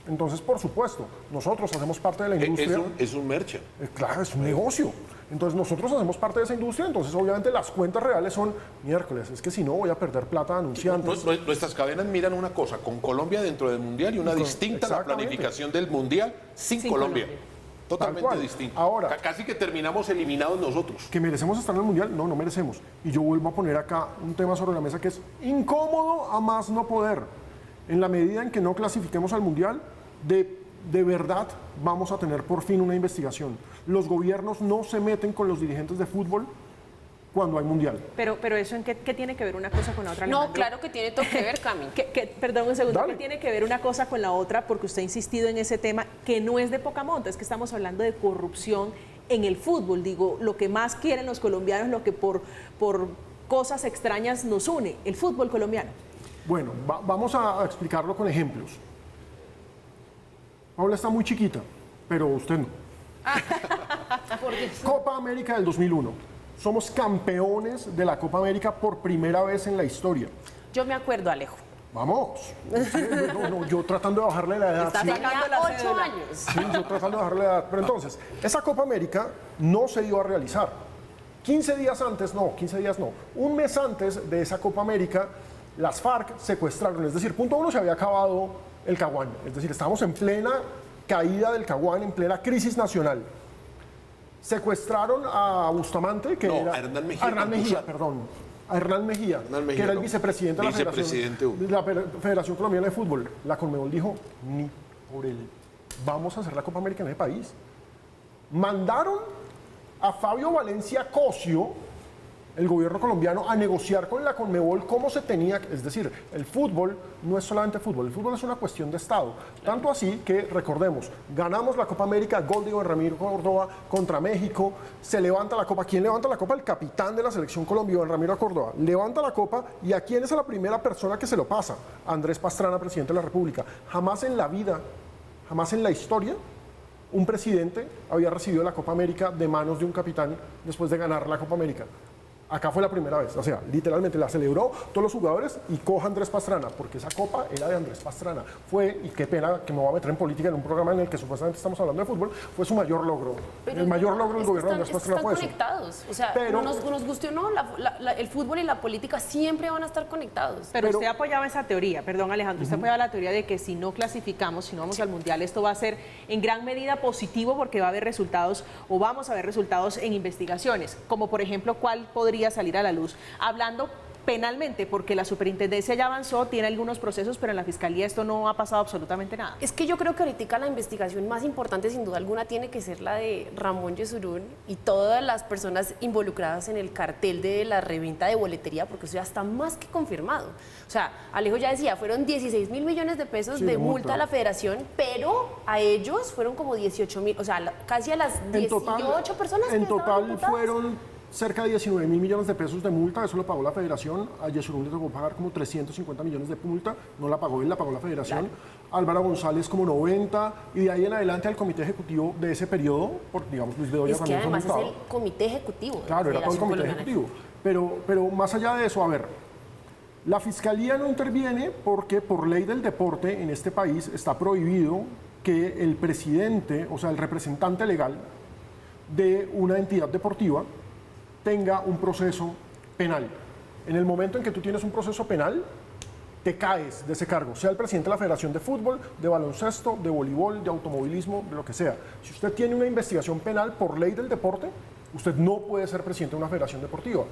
Entonces, por supuesto, nosotros hacemos parte de la industria. Es un merchant. Claro, es un negocio. Entonces, nosotros hacemos parte de esa industria, entonces obviamente las cuentas reales son miércoles. Es que si no, voy a perder plata de anunciantes. Nuestras cadenas miran una cosa, con Colombia dentro del Mundial y una distinta la exactamente. planificación del Mundial sin Colombia. Tal Totalmente cual. distinta. Ahora- Casi que terminamos eliminados nosotros. ¿Que merecemos estar en el Mundial? No, no merecemos. Y yo vuelvo a poner acá un tema sobre la mesa que es incómodo a más no poder. En la medida en que no clasifiquemos al Mundial, de verdad vamos a tener por fin una investigación. Los gobiernos no se meten con los dirigentes de fútbol cuando hay Mundial. Pero eso en qué tiene que ver una cosa con la otra, No, Alejandro? claro que tiene todo que ver, Cami. Perdón un segundo, Dale. ¿qué tiene que ver una cosa con la otra? Porque usted ha insistido en ese tema que no es de poca monta, es que estamos hablando de corrupción en el fútbol. Digo, lo que más quieren los colombianos, lo que por cosas extrañas nos une, el fútbol colombiano. Bueno, vamos a explicarlo con ejemplos. Paula está muy chiquita, pero usted no. Copa América del 2001. Somos campeones de la Copa América por primera vez en la historia. Yo me acuerdo, Alejo. Vamos. Sí, no, yo tratando de bajarle la edad. Está sí. sacando Tenía la 8 cédula. años. Sí, yo tratando de bajarle la edad. Pero entonces, esa Copa América no se iba a realizar. 15 días antes, no, 15 días no. Un mes antes de esa Copa América, las FARC secuestraron. Es decir, punto uno, se había acabado el Caguán. Es decir, estábamos en plena caída del Caguán, en plena crisis nacional. Secuestraron a Bustamante, que No, era... a Hernán Mejía. A Hernán Mejía, perdón. A Hernán Mejía, Hernán Mejía, que era el no. vicepresidente de la Vicepresidente, Federación Colombiana de Fútbol. La Conmebol dijo, ni por el... Vamos a hacer la Copa América en ese país. Mandaron a Fabio Valencia Cosio, el gobierno colombiano, a negociar con la Conmebol cómo se tenía, es decir, el fútbol no es solamente fútbol, el fútbol es una cuestión de Estado. Tanto así que, recordemos, ganamos la Copa América, gol de Iván Ramiro Córdoba contra México, se levanta la Copa. ¿Quién levanta la Copa? El capitán de la selección Colombia, Iván Ramiro Córdoba. Levanta la Copa y ¿a quién es la primera persona que se lo pasa? Andrés Pastrana, presidente de la República. Jamás en la vida, jamás en la historia, un presidente había recibido la Copa América de manos de un capitán después de ganar la Copa América. Acá fue la primera vez, o sea, literalmente la celebró todos los jugadores y coja Andrés Pastrana, porque esa copa era de Andrés Pastrana. Fue, y qué pena que me voy a meter en política en un programa en el que supuestamente estamos hablando de fútbol, fue su mayor logro. Pero el mayor logro del es que gobierno de Andrés Pastrana están fue eso. conectados. O sea, Pero- nos guste o no, el fútbol y la política siempre van a estar conectados. Pero usted apoyaba esa teoría, perdón Alejandro, usted apoyaba la teoría de que si no clasificamos, si no vamos al Mundial, esto va a ser en gran medida positivo porque va a haber resultados o vamos a ver resultados en investigaciones, como por ejemplo, ¿cuál podría salir a la luz? Hablando penalmente, porque la superintendencia ya avanzó, tiene algunos procesos, pero en la fiscalía esto no ha pasado absolutamente nada. Es que yo creo que ahorita la investigación más importante, sin duda alguna, tiene que ser la de Ramón Yesurún y todas las personas involucradas en el cartel de la reventa de boletería, porque eso ya está más que confirmado. O sea, Alejo ya decía, fueron 16.000 millones de pesos Sí, de de multa multa. a la federación, pero a ellos fueron como 18.000, o sea, casi a las 18 personas que En estaban total imputadas. fueron cerca de 19.000 millones de pesos de multa, eso lo pagó la federación. A Yesurún le tocó pagar como 350 millones de multa, no la pagó él, la pagó la federación. Álvaro González como 90, y de ahí en adelante al comité ejecutivo de ese periodo, porque digamos Luis Bedoya Es que también fue además es multado. el comité ejecutivo. de la Claro, era todo el Federación comité Colombiana de ejecutivo. Pero más allá de eso, a ver, la fiscalía no interviene porque por ley del deporte en este país está prohibido que el presidente, o sea, el representante legal de una entidad deportiva tenga un proceso penal. En el momento en que tú tienes un proceso penal, te caes de ese cargo, sea el presidente de la Federación de Fútbol, de baloncesto, de voleibol, de automovilismo, de lo que sea. Si usted tiene una investigación penal por ley del deporte, usted no puede ser presidente de una federación deportiva.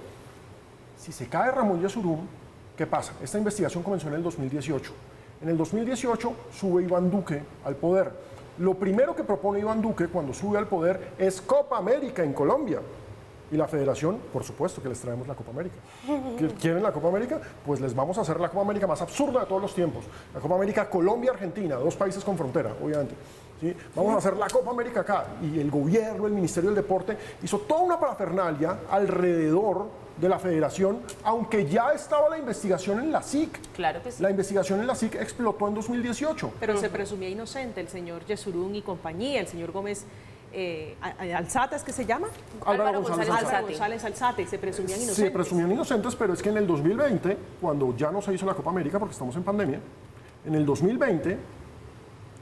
Si se cae Ramón Yesurún, ¿qué pasa? Esta investigación comenzó en el 2018. En el 2018 sube Iván Duque al poder. Lo primero que propone Iván Duque cuando sube al poder es Copa América en Colombia. Y la federación, por supuesto que les traemos la Copa América. ¿Quieren la Copa América? Pues les vamos a hacer la Copa América más absurda de todos los tiempos. La Copa América Colombia-Argentina, 2 países con frontera, obviamente. ¿Sí? Vamos a hacer la Copa América acá. Y el gobierno, el Ministerio del Deporte, hizo toda una parafernalia alrededor de la federación, aunque ya estaba la investigación en la SIC. Claro que sí. La investigación en la SIC explotó en 2018. Pero se presumía inocente el señor Yesurún y compañía, el señor Gómez Alzate, ¿es que se llama? Álvaro González Álvaro Alzate. González Alzate, se presumían inocentes. Se presumían inocentes, pero es que en el 2020, cuando ya no se hizo la Copa América porque estamos en pandemia, en el 2020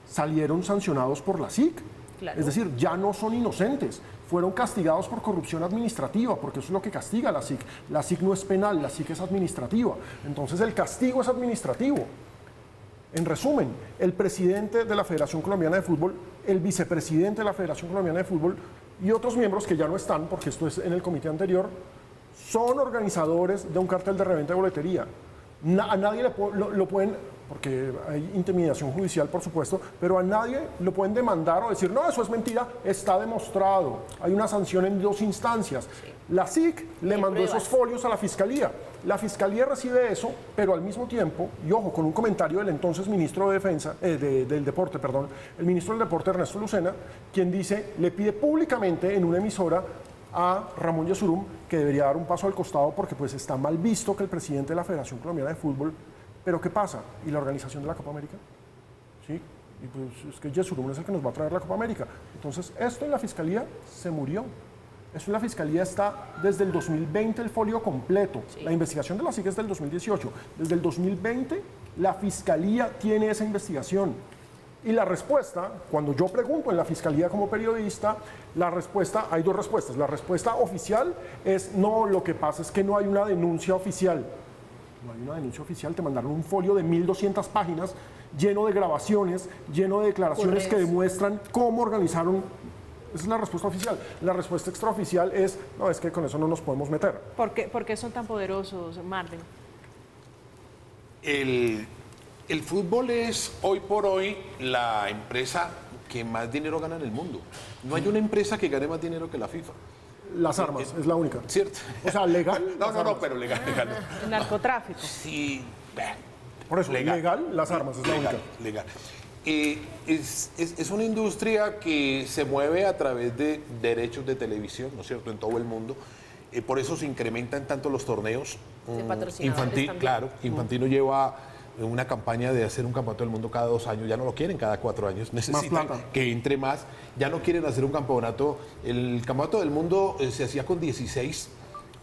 salieron sancionados por la SIC. Claro. Es decir, ya no son inocentes. Fueron castigados por corrupción administrativa, porque eso es lo que castiga la SIC. La SIC no es penal, la SIC es administrativa. Entonces el castigo es administrativo. En resumen, el presidente de la Federación Colombiana de Fútbol, el vicepresidente de la Federación Colombiana de Fútbol y otros miembros que ya no están, porque esto es en el comité anterior, son organizadores de un cartel de reventa de boletería. A nadie lo pueden, porque hay intimidación judicial, por supuesto, pero a nadie lo pueden demandar o decir, no, eso es mentira, está demostrado. Hay una sanción en 2 instancias. Sí. La SIC le mandó esos folios a la Fiscalía. La Fiscalía recibe eso, pero al mismo tiempo, y ojo, con un comentario del entonces ministro de Defensa, del Deporte, perdón, el ministro del Deporte, Ernesto Lucena, quien dice, le pide públicamente en una emisora a Ramón Yesurún que debería dar un paso al costado porque pues está mal visto que el presidente de la Federación Colombiana de Fútbol. Pero ¿qué pasa? ¿Y la organización de la Copa América? Sí, y pues es que Yesurún es el que nos va a traer la Copa América. Entonces, esto en la Fiscalía se murió. Esto en la Fiscalía está desde el 2020 el folio completo. Sí. La investigación de la SIC es del 2018. Desde el 2020 la Fiscalía tiene esa investigación. Y la respuesta, cuando yo pregunto en la Fiscalía como periodista, la respuesta, hay 2 respuestas. La respuesta oficial es, no, lo que pasa es que no hay una denuncia oficial. No hay una denuncia oficial, te mandaron un folio de 1200 páginas lleno de grabaciones, lleno de declaraciones que demuestran cómo organizaron. Esa es la respuesta oficial. La respuesta extraoficial es, no, es que con eso no nos podemos meter. ¿Por qué son tan poderosos, Marden? El fútbol es hoy por hoy la empresa que más dinero gana en el mundo. No hay una empresa que gane más dinero que la FIFA. Las armas, es la única. ¿Cierto? O sea, legal. No, pero legal. El narcotráfico. Sí. Por eso, legal, las armas, es la única. Legal. Es una industria que se mueve a través de derechos de televisión, ¿no es cierto?, en todo el mundo. Por eso se incrementan tanto los torneos. De patrocinadores Claro, Infantino lleva una campaña de hacer un campeonato del mundo cada 2 años, ya no lo quieren cada 4 años, necesitan que entre más, ya no quieren hacer un campeonato, el campeonato del mundo se hacía con 16,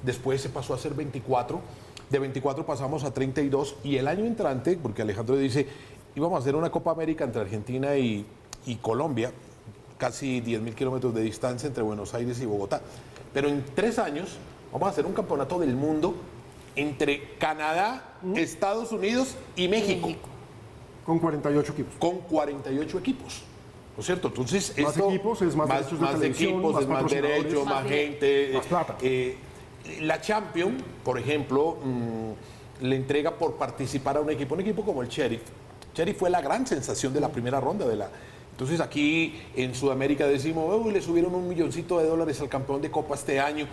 después se pasó a hacer 24, de 24 pasamos a 32 y el año entrante, porque Alejandro dice, íbamos a hacer una Copa América entre Argentina y Colombia, casi 10.000 kilómetros de distancia entre Buenos Aires y Bogotá, pero en 3 años vamos a hacer un campeonato del mundo entre Canadá, Estados Unidos y México. Con 48 equipos. Con 48 equipos. ¿No es cierto? Entonces, más equipos es más derechos de televisión, equipos, es más derechos, más gente. Más plata. La Champions, por ejemplo, le entrega por participar a un equipo como el Sheriff. Sheriff fue la gran sensación de la primera ronda de la... Entonces aquí en Sudamérica decimos, le subieron $1 milloncito al campeón de Copa este año,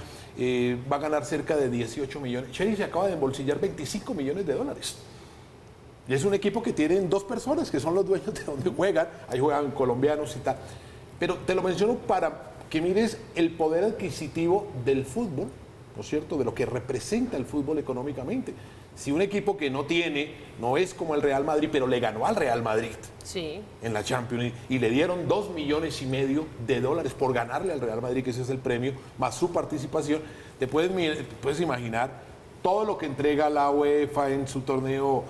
va a ganar cerca de 18 millones. Sheriff se acaba de embolsillar $25 millones. Y es un equipo que tienen 2 personas que son los dueños de donde juegan, ahí juegan colombianos y tal. Pero te lo menciono para que mires el poder adquisitivo del fútbol, ¿no es cierto?, de lo que representa el fútbol económicamente. Si un equipo que no es como el Real Madrid, pero le ganó al Real Madrid en la Champions y le dieron $2,5 millones por ganarle al Real Madrid, que ese es el premio, más su participación, te puedes imaginar todo lo que entrega la UEFA en su torneo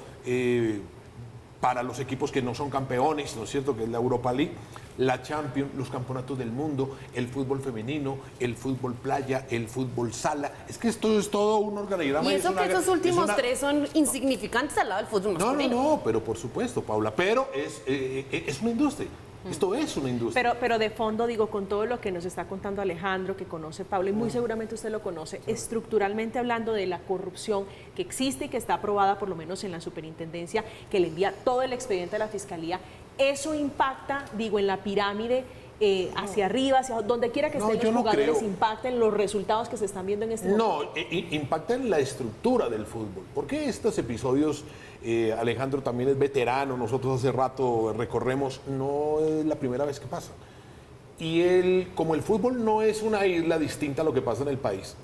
para los equipos que no son campeones, ¿no es cierto?, que es la Europa League, la Champions, los campeonatos del mundo, el fútbol femenino, el fútbol playa, el fútbol sala. Es que esto es todo un organigrama. Y eso que estos últimos tres son insignificantes al lado del fútbol masculino. No, pero por supuesto, Paula, pero es una industria. Esto es una industria. Pero de fondo, digo, con todo lo que nos está contando Alejandro, que conoce Pablo, y muy seguramente usted lo conoce, estructuralmente hablando de la corrupción que existe y que está aprobada por lo menos en la superintendencia, que le envía todo el expediente a la Fiscalía, ¿eso impacta, digo, en la pirámide hacia arriba, hacia donde quiera que estén los jugadores, impacta en los resultados que se están viendo en este momento? No, impacta en la estructura del fútbol. Porque estos episodios, Alejandro también es veterano, nosotros hace rato recorremos, no es la primera vez que pasa. Y como el fútbol no es una isla distinta a lo que pasa en el país,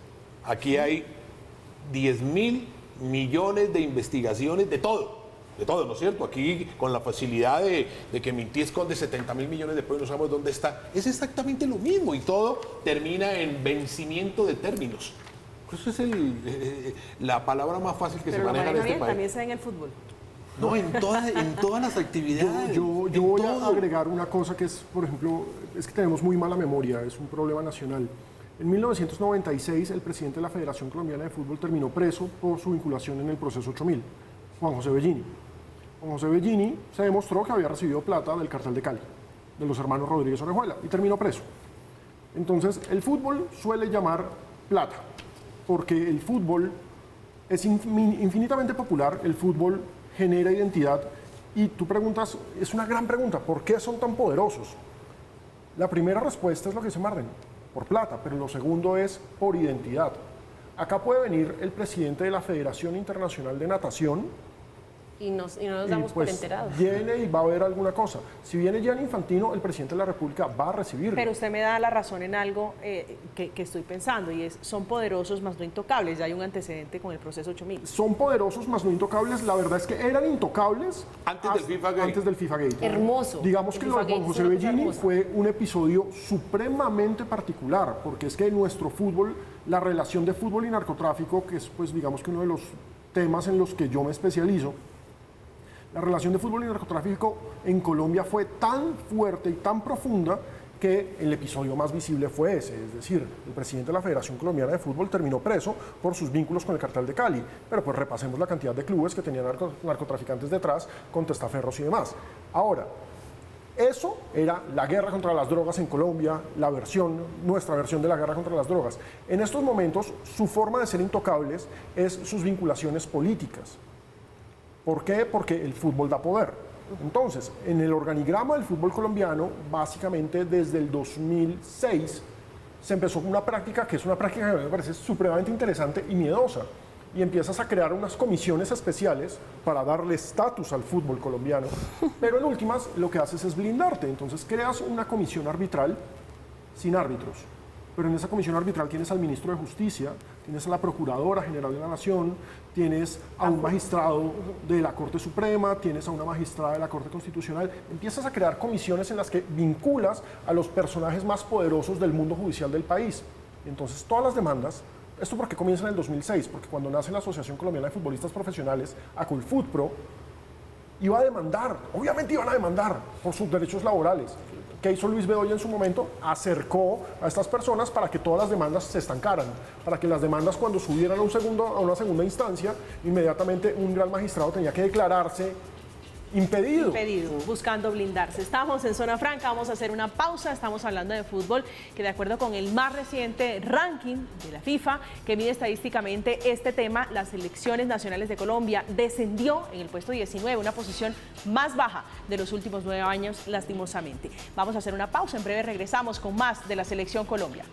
aquí hay 10.000 millones de investigaciones de todo, ¿no es cierto? Aquí con la facilidad de que Minty esconde 70.000 millones de pesos, no sabemos dónde está, es exactamente lo mismo y todo termina en vencimiento de términos. Eso es la palabra más fácil que se maneja en este país. También se da en el fútbol. No, en todas las actividades. Yo voy a agregar una cosa que es, por ejemplo, es que tenemos muy mala memoria, es un problema nacional. En 1996, el presidente de la Federación Colombiana de Fútbol terminó preso por su vinculación en el proceso 8000, Juan José Bellini. Juan José Bellini se demostró que había recibido plata del cartel de Cali, de los hermanos Rodríguez Orejuela, y terminó preso. Entonces, el fútbol suele llamar plata, porque el fútbol es infinitamente popular, el fútbol genera identidad, y tú preguntas, es una gran pregunta, ¿por qué son tan poderosos? La primera respuesta es lo que se Marden, por plata, pero lo segundo es por identidad. Acá puede venir el presidente de la Federación Internacional de Natación, y no nos damos por enterados. Viene y va a haber alguna cosa. Si viene Gianni Infantino, el presidente de la República va a recibir. Pero usted me da la razón en algo que estoy pensando, y es, son poderosos más no intocables. Ya hay un antecedente con el proceso 8000. Son poderosos más no intocables. La verdad es que eran intocables antes del FIFA Gate. Hermoso. Digamos que lo de Juan José Bellini fue un episodio supremamente particular, porque es que en nuestro fútbol, la relación de fútbol y narcotráfico, que es, pues, digamos que uno de los temas en los que yo me especializo, la relación de fútbol y narcotráfico en Colombia fue tan fuerte y tan profunda que el episodio más visible fue ese. Es decir, el presidente de la Federación Colombiana de Fútbol terminó preso por sus vínculos con el cartel de Cali. Pero pues repasemos la cantidad de clubes que tenían narcotraficantes detrás, con testaferros y demás. Ahora, eso era la guerra contra las drogas en Colombia, nuestra versión de la guerra contra las drogas. En estos momentos, su forma de ser intocables es sus vinculaciones políticas. ¿Por qué? Porque el fútbol da poder. Entonces, en el organigrama del fútbol colombiano, básicamente desde el 2006, se empezó una práctica que es una práctica que me parece supremamente interesante y miedosa. Y empiezas a crear unas comisiones especiales para darle estatus al fútbol colombiano. Pero en últimas, lo que haces es blindarte. Entonces, creas una comisión arbitral sin árbitros. Pero en esa comisión arbitral tienes al ministro de Justicia, tienes a la Procuradora General de la Nación, tienes a un magistrado de la Corte Suprema, tienes a una magistrada de la Corte Constitucional. Empiezas a crear comisiones en las que vinculas a los personajes más poderosos del mundo judicial del país. Entonces, todas las demandas, esto porque comienza en el 2006, porque cuando nace la Asociación Colombiana de Futbolistas Profesionales, ACOLFUTPRO, iba a demandar, obviamente iban a demandar por sus derechos laborales. ¿Qué hizo Luis Bedoya en su momento? Acercó a estas personas para que todas las demandas se estancaran, para que las demandas, cuando subieran a una segunda instancia, inmediatamente un gran magistrado tenía que declararse impedido, buscando blindarse. Estamos en Zona Franca, vamos a hacer una pausa. Estamos hablando de fútbol, que de acuerdo con el más reciente ranking de la FIFA, que mide estadísticamente este tema, las selecciones nacionales de Colombia descendió en el puesto 19, una posición más baja de los últimos 9 años, lastimosamente. Vamos a hacer una pausa, en breve regresamos con más de la Selección Colombia.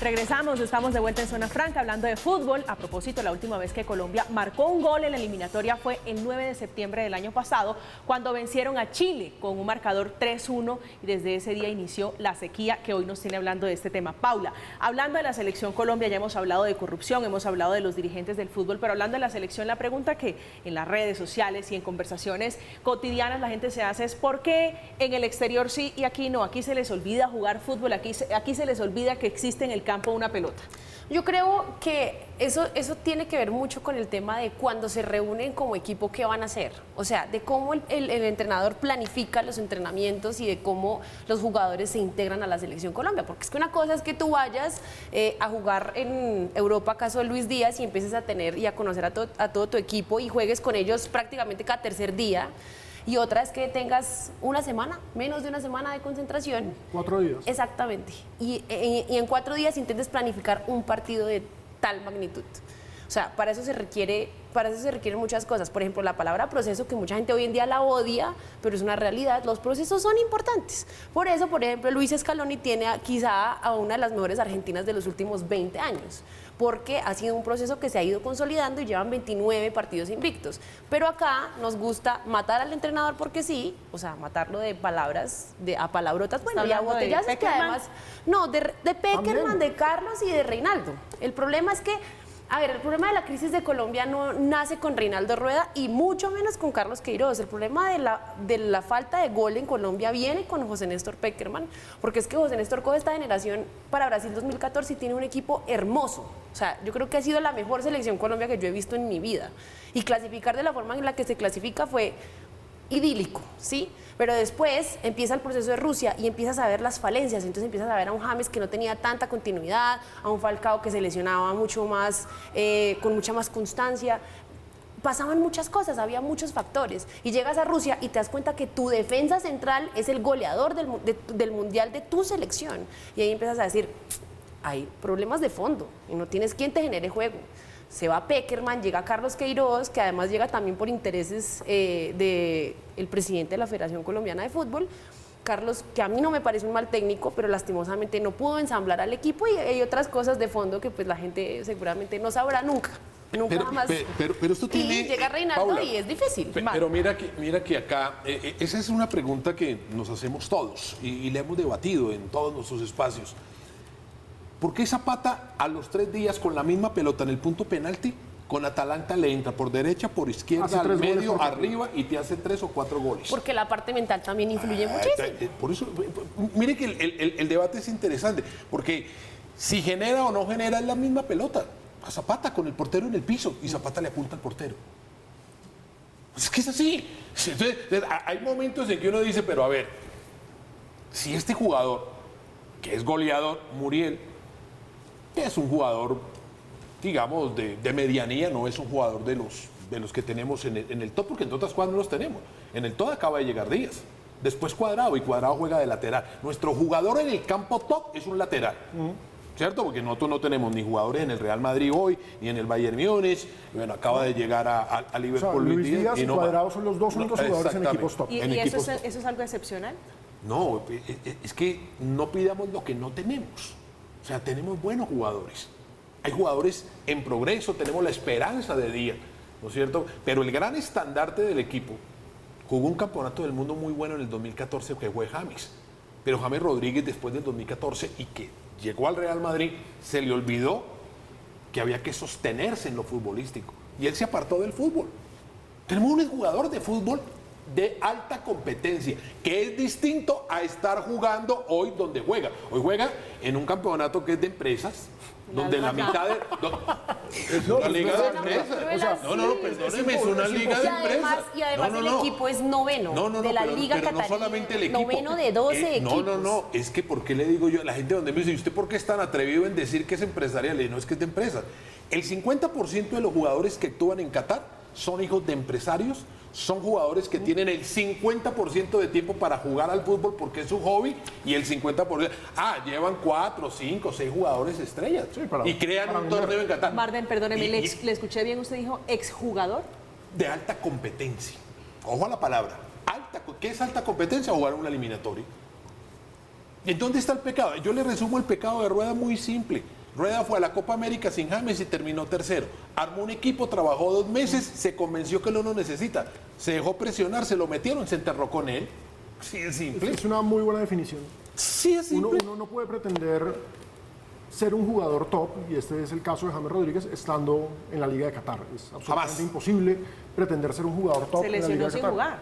Regresamos, estamos de vuelta en Zona Franca hablando de fútbol. A propósito, la última vez que Colombia marcó un gol en la eliminatoria fue el 9 de septiembre del año pasado, cuando vencieron a Chile con un marcador 3-1 y desde ese día inició la sequía que hoy nos tiene hablando de este tema. Paula, hablando de la selección Colombia, ya hemos hablado de corrupción, hemos hablado de los dirigentes del fútbol, pero hablando de la selección, la pregunta que en las redes sociales y en conversaciones cotidianas la gente se hace es ¿por qué en el exterior sí y aquí no? Aquí se les olvida jugar fútbol, aquí se les olvida que existe en el campo una pelota. Yo creo que eso tiene que ver mucho con el tema de cuando se reúnen como equipo, qué van a hacer. O sea, de cómo el entrenador planifica los entrenamientos y de cómo los jugadores se integran a la selección Colombia. Porque es que una cosa es que tú vayas a jugar en Europa, caso de Luis Díaz, y empieces a tener y a conocer a todo tu equipo y juegues con ellos prácticamente cada tercer día. Y otra es que tengas una semana, menos de una semana de concentración. 4 días. Exactamente. Y en 4 días intentes planificar un partido de tal magnitud. O sea, para eso se requieren muchas cosas. Por ejemplo, la palabra proceso, que mucha gente hoy en día la odia, pero es una realidad. Los procesos son importantes. Por eso, por ejemplo, Luis Scaloni tiene quizá a una de las mejores argentinas de los últimos 20 años. Porque ha sido un proceso que se ha ido consolidando y llevan 29 partidos invictos. Pero acá nos gusta matar al entrenador porque sí, o sea, matarlo de palabras, a palabrotas, bueno, y a botellazos que además... No, de Peckerman, de Carlos y de Reinaldo. El problema es que, a ver, el problema de la crisis de Colombia no nace con Reinaldo Rueda y mucho menos con Carlos Queiroz. El problema de la falta de gol en Colombia viene con José Néstor Peckerman, porque es que José Néstor coge esta generación para Brasil 2014 y tiene un equipo hermoso. O sea, yo creo que ha sido la mejor selección Colombia que yo he visto en mi vida. Y clasificar de la forma en la que se clasifica fue idílico, ¿sí? Pero después empieza el proceso de Rusia y empiezas a ver las falencias, entonces empiezas a ver a un James que no tenía tanta continuidad, a un Falcao que se lesionaba mucho más, con mucha más constancia. Pasaban muchas cosas, había muchos factores. Y llegas a Rusia y te das cuenta que tu defensa central es el goleador del mundial de tu selección. Y ahí empiezas a decir, hay problemas de fondo y no tienes quien te genere juego. Se va Peckerman, llega Carlos Queiroz, que además llega también por intereses del presidente de la Federación Colombiana de Fútbol. Carlos, que a mí no me parece un mal técnico, pero lastimosamente no pudo ensamblar al equipo y hay otras cosas de fondo que pues la gente seguramente no sabrá nunca. Nunca jamás. Pero esto tiene... Y llega Reinaldo, Paula, y es difícil. Pero mira que acá, esa es una pregunta que nos hacemos todos y la hemos debatido en todos nuestros espacios. ¿Por qué Zapata a los 3 días con la misma pelota en el punto penalti, con Atalanta le entra por derecha, por izquierda, al medio, arriba y te hace 3 o 4 goles? Porque la parte mental también influye muchísimo. Por eso, mire que el debate es interesante, porque si genera o no genera es la misma pelota. A Zapata con el portero en el piso y Zapata le apunta al portero. Es que es así. Entonces, hay momentos en que uno dice, pero a ver, si este jugador, que es goleador, Muriel, que es un jugador, digamos, de medianía, no es un jugador de los que tenemos en el top, porque en otras cosas no los tenemos. En el top acaba de llegar Díaz. Después Cuadrado, y Cuadrado juega de lateral. Nuestro jugador en el campo top es un lateral. ¿Cierto? Porque nosotros no tenemos ni jugadores en el Real Madrid hoy, ni en el Bayern Múnich. Bueno, acaba de llegar a Liverpool. O sea, Luis Díaz y Cuadrado son los dos únicos jugadores en equipos top. ¿Y eso es algo excepcional? No, es que no pidamos lo que no tenemos. O sea, tenemos buenos jugadores. Hay jugadores en progreso, tenemos la esperanza de día, ¿no es cierto? Pero el gran estandarte del equipo jugó un campeonato del mundo muy bueno en el 2014 que fue James. Pero James Rodríguez, después del 2014 y que llegó al Real Madrid, se le olvidó que había que sostenerse en lo futbolístico. Y él se apartó del fútbol. Tenemos un jugador de fútbol de alta competencia, que es distinto a estar jugando hoy donde juega. Hoy juega en un campeonato que es de empresas, donde la mitad de... es una liga de empresas. No, perdóneme, es una liga de empresas. Y además el equipo es noveno de la Liga Catalina. No solamente el equipo. Noveno de 12 equipos. No, es que ¿por qué le digo yo a la gente donde me dice, ¿y usted por qué es tan atrevido en decir que es empresarial? Y no, es que es de empresas. El 50% de los jugadores que actúan en Qatar son hijos de empresarios, son jugadores que tienen el 50% de tiempo para jugar al fútbol porque es su hobby y el 50%, llevan 4, 5, 6 jugadores estrellas y crean un torneo en Qatar. Marden, perdóneme, le escuché bien, usted dijo exjugador. De alta competencia. Ojo a la palabra. ¿Qué es alta competencia? Jugar una eliminatoria. ¿En dónde está el pecado? Yo le resumo el pecado de Rueda muy simple. Rueda fue a la Copa América sin James y terminó tercero. Armó un equipo, trabajó 2 meses, se convenció que lo necesita. Se dejó presionar, se lo metieron, se enterró con él. Sí, es simple. Es una muy buena definición. Sí, es Uno, simple. uno no puede pretender ser un jugador top, y este es el caso de James Rodríguez, estando en la Liga de Qatar. Es absolutamente Jamás. imposible pretender ser un jugador top Se en la Liga lesionó de sin Qatar. jugar.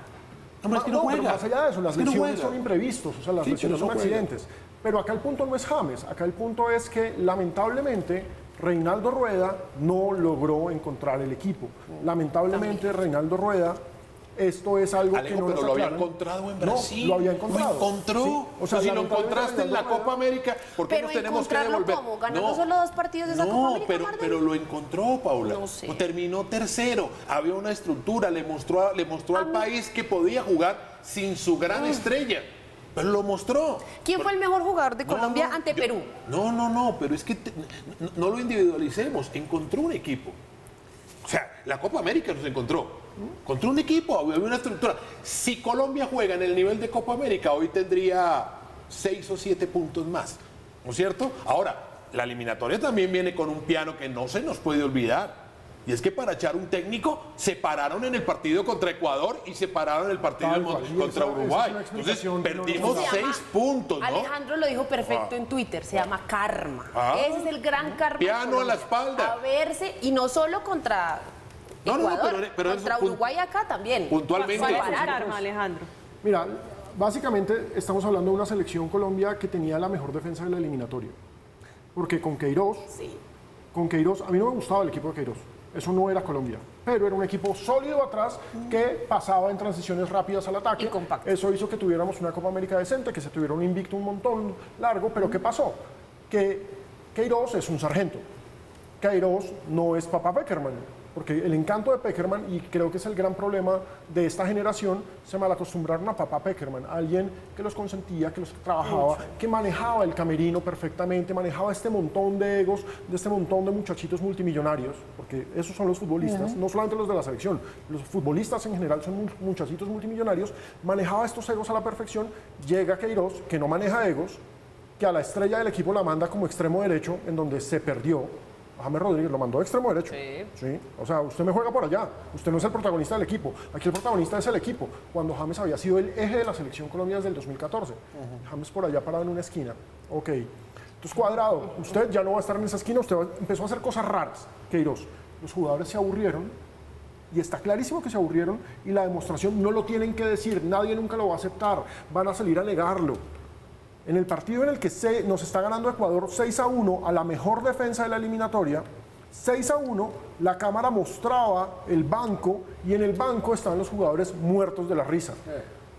No, es que no pero juega. más allá de eso, las Es que no lesiones juega. son imprevistos, o sea, las Sí, lesiones pero son no juega. accidentes. Pero acá el punto no es James, acá el punto es que lamentablemente Reinaldo Rueda no logró encontrar el equipo. Lamentablemente Reinaldo Rueda, esto es algo Alejo, que no pero nos lo había aclaran. encontrado en No, Brasil. lo había encontrado. Lo encontró. Sí, O sea, si lo lamentablemente encontraste en la Reinaldo Copa Rueda- América, ¿por qué Pero nos tenemos que encontrarlo devolver? ¿cómo? ¿Ganando solo 2 partidos de esa Copa América, Marden? pero lo encontró, Paula. No sé. Terminó tercero. Había una estructura, le mostró al país que podía jugar sin su gran estrella. Pero lo mostró. ¿Quién fue el mejor jugador de No, Colombia no, ante yo- Perú? No, pero es que no lo individualicemos. Encontró un equipo. O sea, la Copa América nos encontró. Encontró un equipo, había una estructura. Si Colombia juega en el nivel de Copa América, hoy tendría 6 o 7 puntos más. ¿No es cierto? Ahora, la eliminatoria también viene con un piano que no se nos puede olvidar. Y es que para echar un técnico se pararon en el partido contra Ecuador y se pararon en el partido Tal cual. Y contra esa es Uruguay. una Entonces explicación que no nos perdimos da. Se llama- 6 puntos, ¿no? Alejandro lo dijo perfecto en Twitter, se llama karma. Ah. Ese es el gran karma. de Piano a Colombia. la espalda. A verse, y no solo contra No, Ecuador, pero contra eso Uruguay acá también. puntualmente. ¿Cuál es el Pararon. karma, Alejandro? Mira, básicamente estamos hablando de una selección Colombia que tenía la mejor defensa de la eliminatoria. Porque con Queiroz, a mí no me gustaba el equipo de Queiroz. Eso no era Colombia. Pero era un equipo sólido atrás que pasaba en transiciones rápidas al ataque. Y compacto. Eso hizo que tuviéramos una Copa América decente, que se tuviera un invicto un montón largo. Pero ¿qué pasó? Que Queiroz es un sargento. Queiroz no es Papá Peckerman. Porque el encanto de Peckerman, y creo que es el gran problema de esta generación, se malacostumbraron a Papá Peckerman, alguien que los consentía, que los trabajaba, que manejaba el camerino perfectamente, manejaba este montón de egos, de este montón de muchachitos multimillonarios, porque esos son los futbolistas, no solamente los de la selección, los futbolistas en general son muchachitos multimillonarios, manejaba estos egos a la perfección. Llega Queiroz, que no maneja egos, que a la estrella del equipo la manda como extremo derecho, en donde se perdió. James Rodríguez lo mandó de extremo derecho. Sí. O sea, usted me juega por allá. Usted no es el protagonista del equipo. Aquí el protagonista es el equipo. Cuando James había sido el eje de la selección Colombia desde el 2014. James por allá parado en una esquina. Ok. Entonces, Cuadrado, usted ya no va a estar en esa esquina. Usted empezó a hacer cosas raras. Queiroz. Los jugadores se aburrieron. Y está clarísimo que se aburrieron. Y la demostración no lo tienen que decir. Nadie nunca lo va a aceptar. Van a salir a negarlo. En el partido en el que nos está ganando Ecuador 6-1 a la mejor defensa de la eliminatoria, 6-1, la cámara mostraba el banco y en el banco estaban los jugadores muertos de la risa.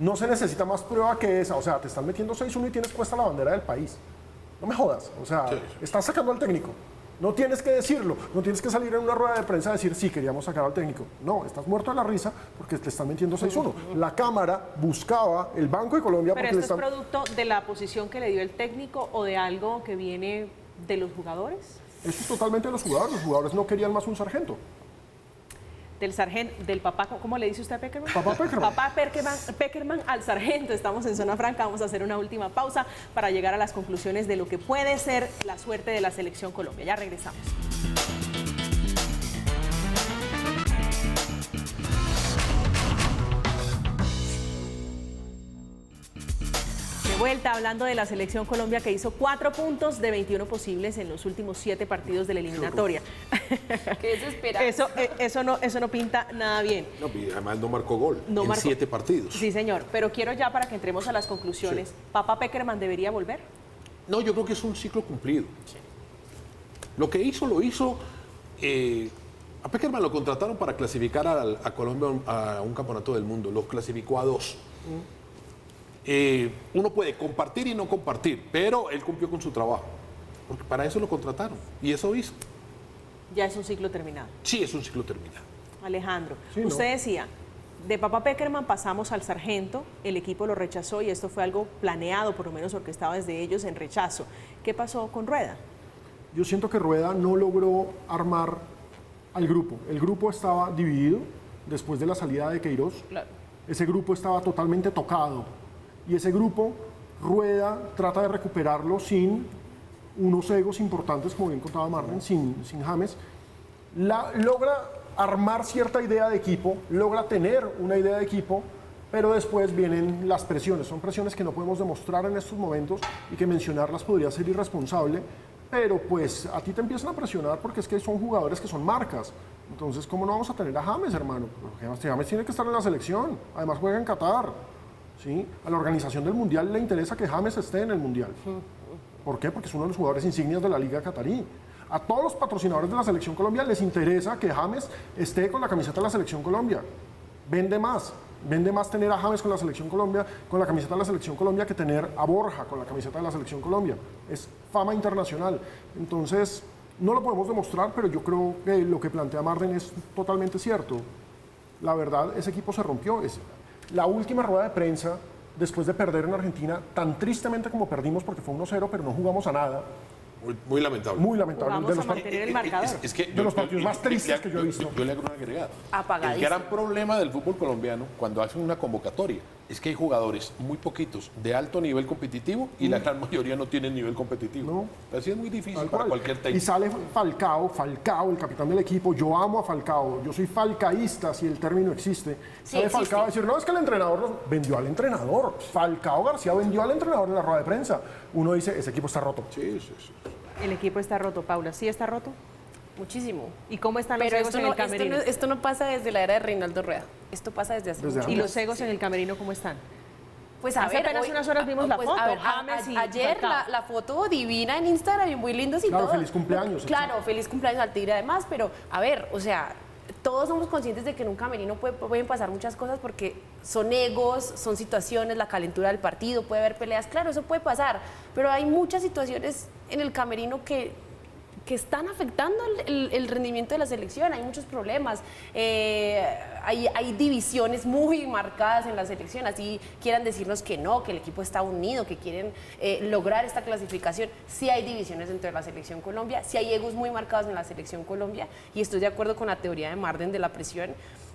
No se necesita más prueba que esa. O sea, te están metiendo 6-1 y tienes puesta la bandera del país. No me jodas. O sea, estás sacando al técnico. No tienes que decirlo, no tienes que salir en una rueda de prensa a decir, sí, queríamos sacar al técnico. No, estás muerto de la risa porque te están metiendo 6-1. La cámara buscaba el Banco de Colombia ¿Pero porque esto le es están... producto de la posición que le dio el técnico o de algo que viene de los jugadores? Eso es totalmente de los jugadores no querían más un sargento. Del sargento, del papá, ¿cómo le dice usted a Peckerman? Papá Peckerman. Papá Peckerman al sargento. Estamos en Zona Franca, vamos a hacer una última pausa para llegar a las conclusiones de lo que puede ser la suerte de la selección Colombia. Ya regresamos. De vuelta hablando de la selección Colombia que hizo 4 puntos de 21 posibles en los últimos 7 partidos de la eliminatoria. Qué desesperado. Eso no pinta nada bien. No, y además no marcó gol No en marcó. 7 partidos. Sí, señor, pero quiero ya para que entremos a las conclusiones. ¿Papá Peckerman debería volver? No, yo creo que es un ciclo cumplido. Lo que hizo, lo hizo. A Peckerman lo contrataron para clasificar a Colombia a un campeonato del mundo. Lo clasificó a 2. Uno puede compartir y no compartir, pero él cumplió con su trabajo. Porque para eso lo contrataron. Y eso hizo. Ya es un ciclo terminado. Sí, es un ciclo terminado. Alejandro, Sí, usted ¿no? decía, de Papá Peckerman pasamos al sargento, el equipo lo rechazó y esto fue algo planeado, por lo menos orquestado desde ellos en rechazo. ¿Qué pasó con Rueda? Yo siento que Rueda no logró armar al grupo. El grupo estaba dividido después de la salida de Queiroz. Claro. Ese grupo estaba totalmente tocado. Y ese grupo Rueda trata de recuperarlo sin unos egos importantes, como bien contaba Marden, sin James. Logra armar cierta idea de equipo, logra tener una idea de equipo, pero después vienen las presiones. Son presiones que no podemos demostrar en estos momentos y que mencionarlas podría ser irresponsable, pero pues a ti te empiezan a presionar porque es que son jugadores que son marcas. Entonces, ¿cómo no vamos a tener a James, hermano? James tiene que estar en la selección, además juega en Qatar. ¿Sí? A la organización del Mundial le interesa que James esté en el Mundial. ¿Por qué? Porque es uno de los jugadores insignias de la Liga Qatarí. A todos los patrocinadores de la Selección Colombia les interesa que James esté con la camiseta de la Selección Colombia. Vende más tener a James con la Selección Colombia, con la camiseta de la Selección Colombia, que tener a Borja con la camiseta de la Selección Colombia. Es fama internacional. Entonces, no lo podemos demostrar, pero yo creo que lo que plantea Marden es totalmente cierto. La verdad, ese equipo se rompió. La última rueda de prensa, después de perder en Argentina, tan tristemente como perdimos, porque fue 1-0, pero no jugamos a nada. Muy lamentable. Muy lamentable. Vamos a mantener el marcador. Es que de los partidos más tristes que yo he visto. Yo le hago un agregado. Apagadísimo. El gran problema del fútbol colombiano, cuando hacen una convocatoria, es que hay jugadores muy poquitos de alto nivel competitivo y la gran mayoría no tienen nivel competitivo. Así es muy difícil para cualquier técnico. Y sale Falcao, el capitán del equipo. Yo amo a Falcao. Yo soy falcaísta, si el término existe. Sale Falcao a decir, no, es que el entrenador vendió al entrenador. Falcao García vendió al entrenador en la rueda de prensa. Uno dice, ese equipo está roto. Sí. El equipo está roto, Paula. ¿Sí está roto? Muchísimo. ¿Y cómo están los egos en el camerino? Esto no pasa desde la era de Reinaldo Rueda. Esto pasa desde hace mucho. ¿Y los egos en el camerino cómo están? Pues Hace apenas unas horas vimos la foto, James y ayer Falcao. la foto divina en Instagram y muy lindos y claro, todo. Feliz cumpleaños. Claro, feliz cumpleaños al Tigre además, pero a ver, o sea, todos somos conscientes de que en un camerino pueden pasar muchas cosas porque son egos, son situaciones, la calentura del partido, puede haber peleas, claro, eso puede pasar, pero hay muchas situaciones en el camerino que están afectando el rendimiento de la selección, hay muchos problemas, hay divisiones muy marcadas en la selección, así quieran decirnos que no, que el equipo está unido, que quieren lograr esta clasificación, sí hay divisiones dentro de la selección Colombia, sí hay egos muy marcados en la selección Colombia y estoy de acuerdo con la teoría de Marden de la presión,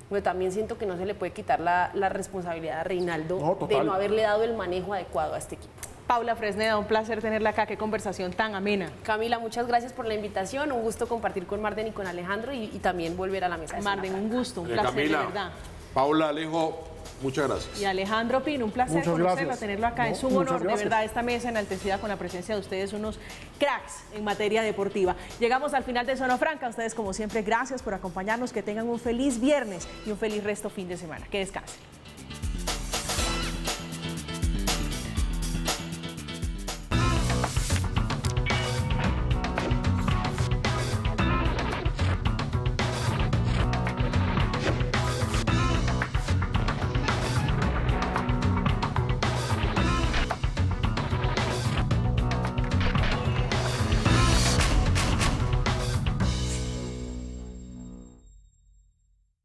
pero también siento que no se le puede quitar la responsabilidad a Reinaldo de no haberle dado el manejo adecuado a este equipo. Paula Fresneda, un placer tenerla acá, qué conversación tan amena. Camila, muchas gracias por la invitación, un gusto compartir con Marden y con Alejandro y también volver a la mesa. Marden, un gusto, un placer, Camila, de verdad. Paula, Alejo, muchas gracias. Y Alejandro Pino, un placer Muchas conocerlo, gracias. tenerlo acá. Es un honor, de verdad, esta mesa enaltecida con la presencia de ustedes, unos cracks en materia deportiva. Llegamos al final de Zona Franca. Ustedes, como siempre, gracias por acompañarnos. Que tengan un feliz viernes y un feliz resto fin de semana. Que descansen.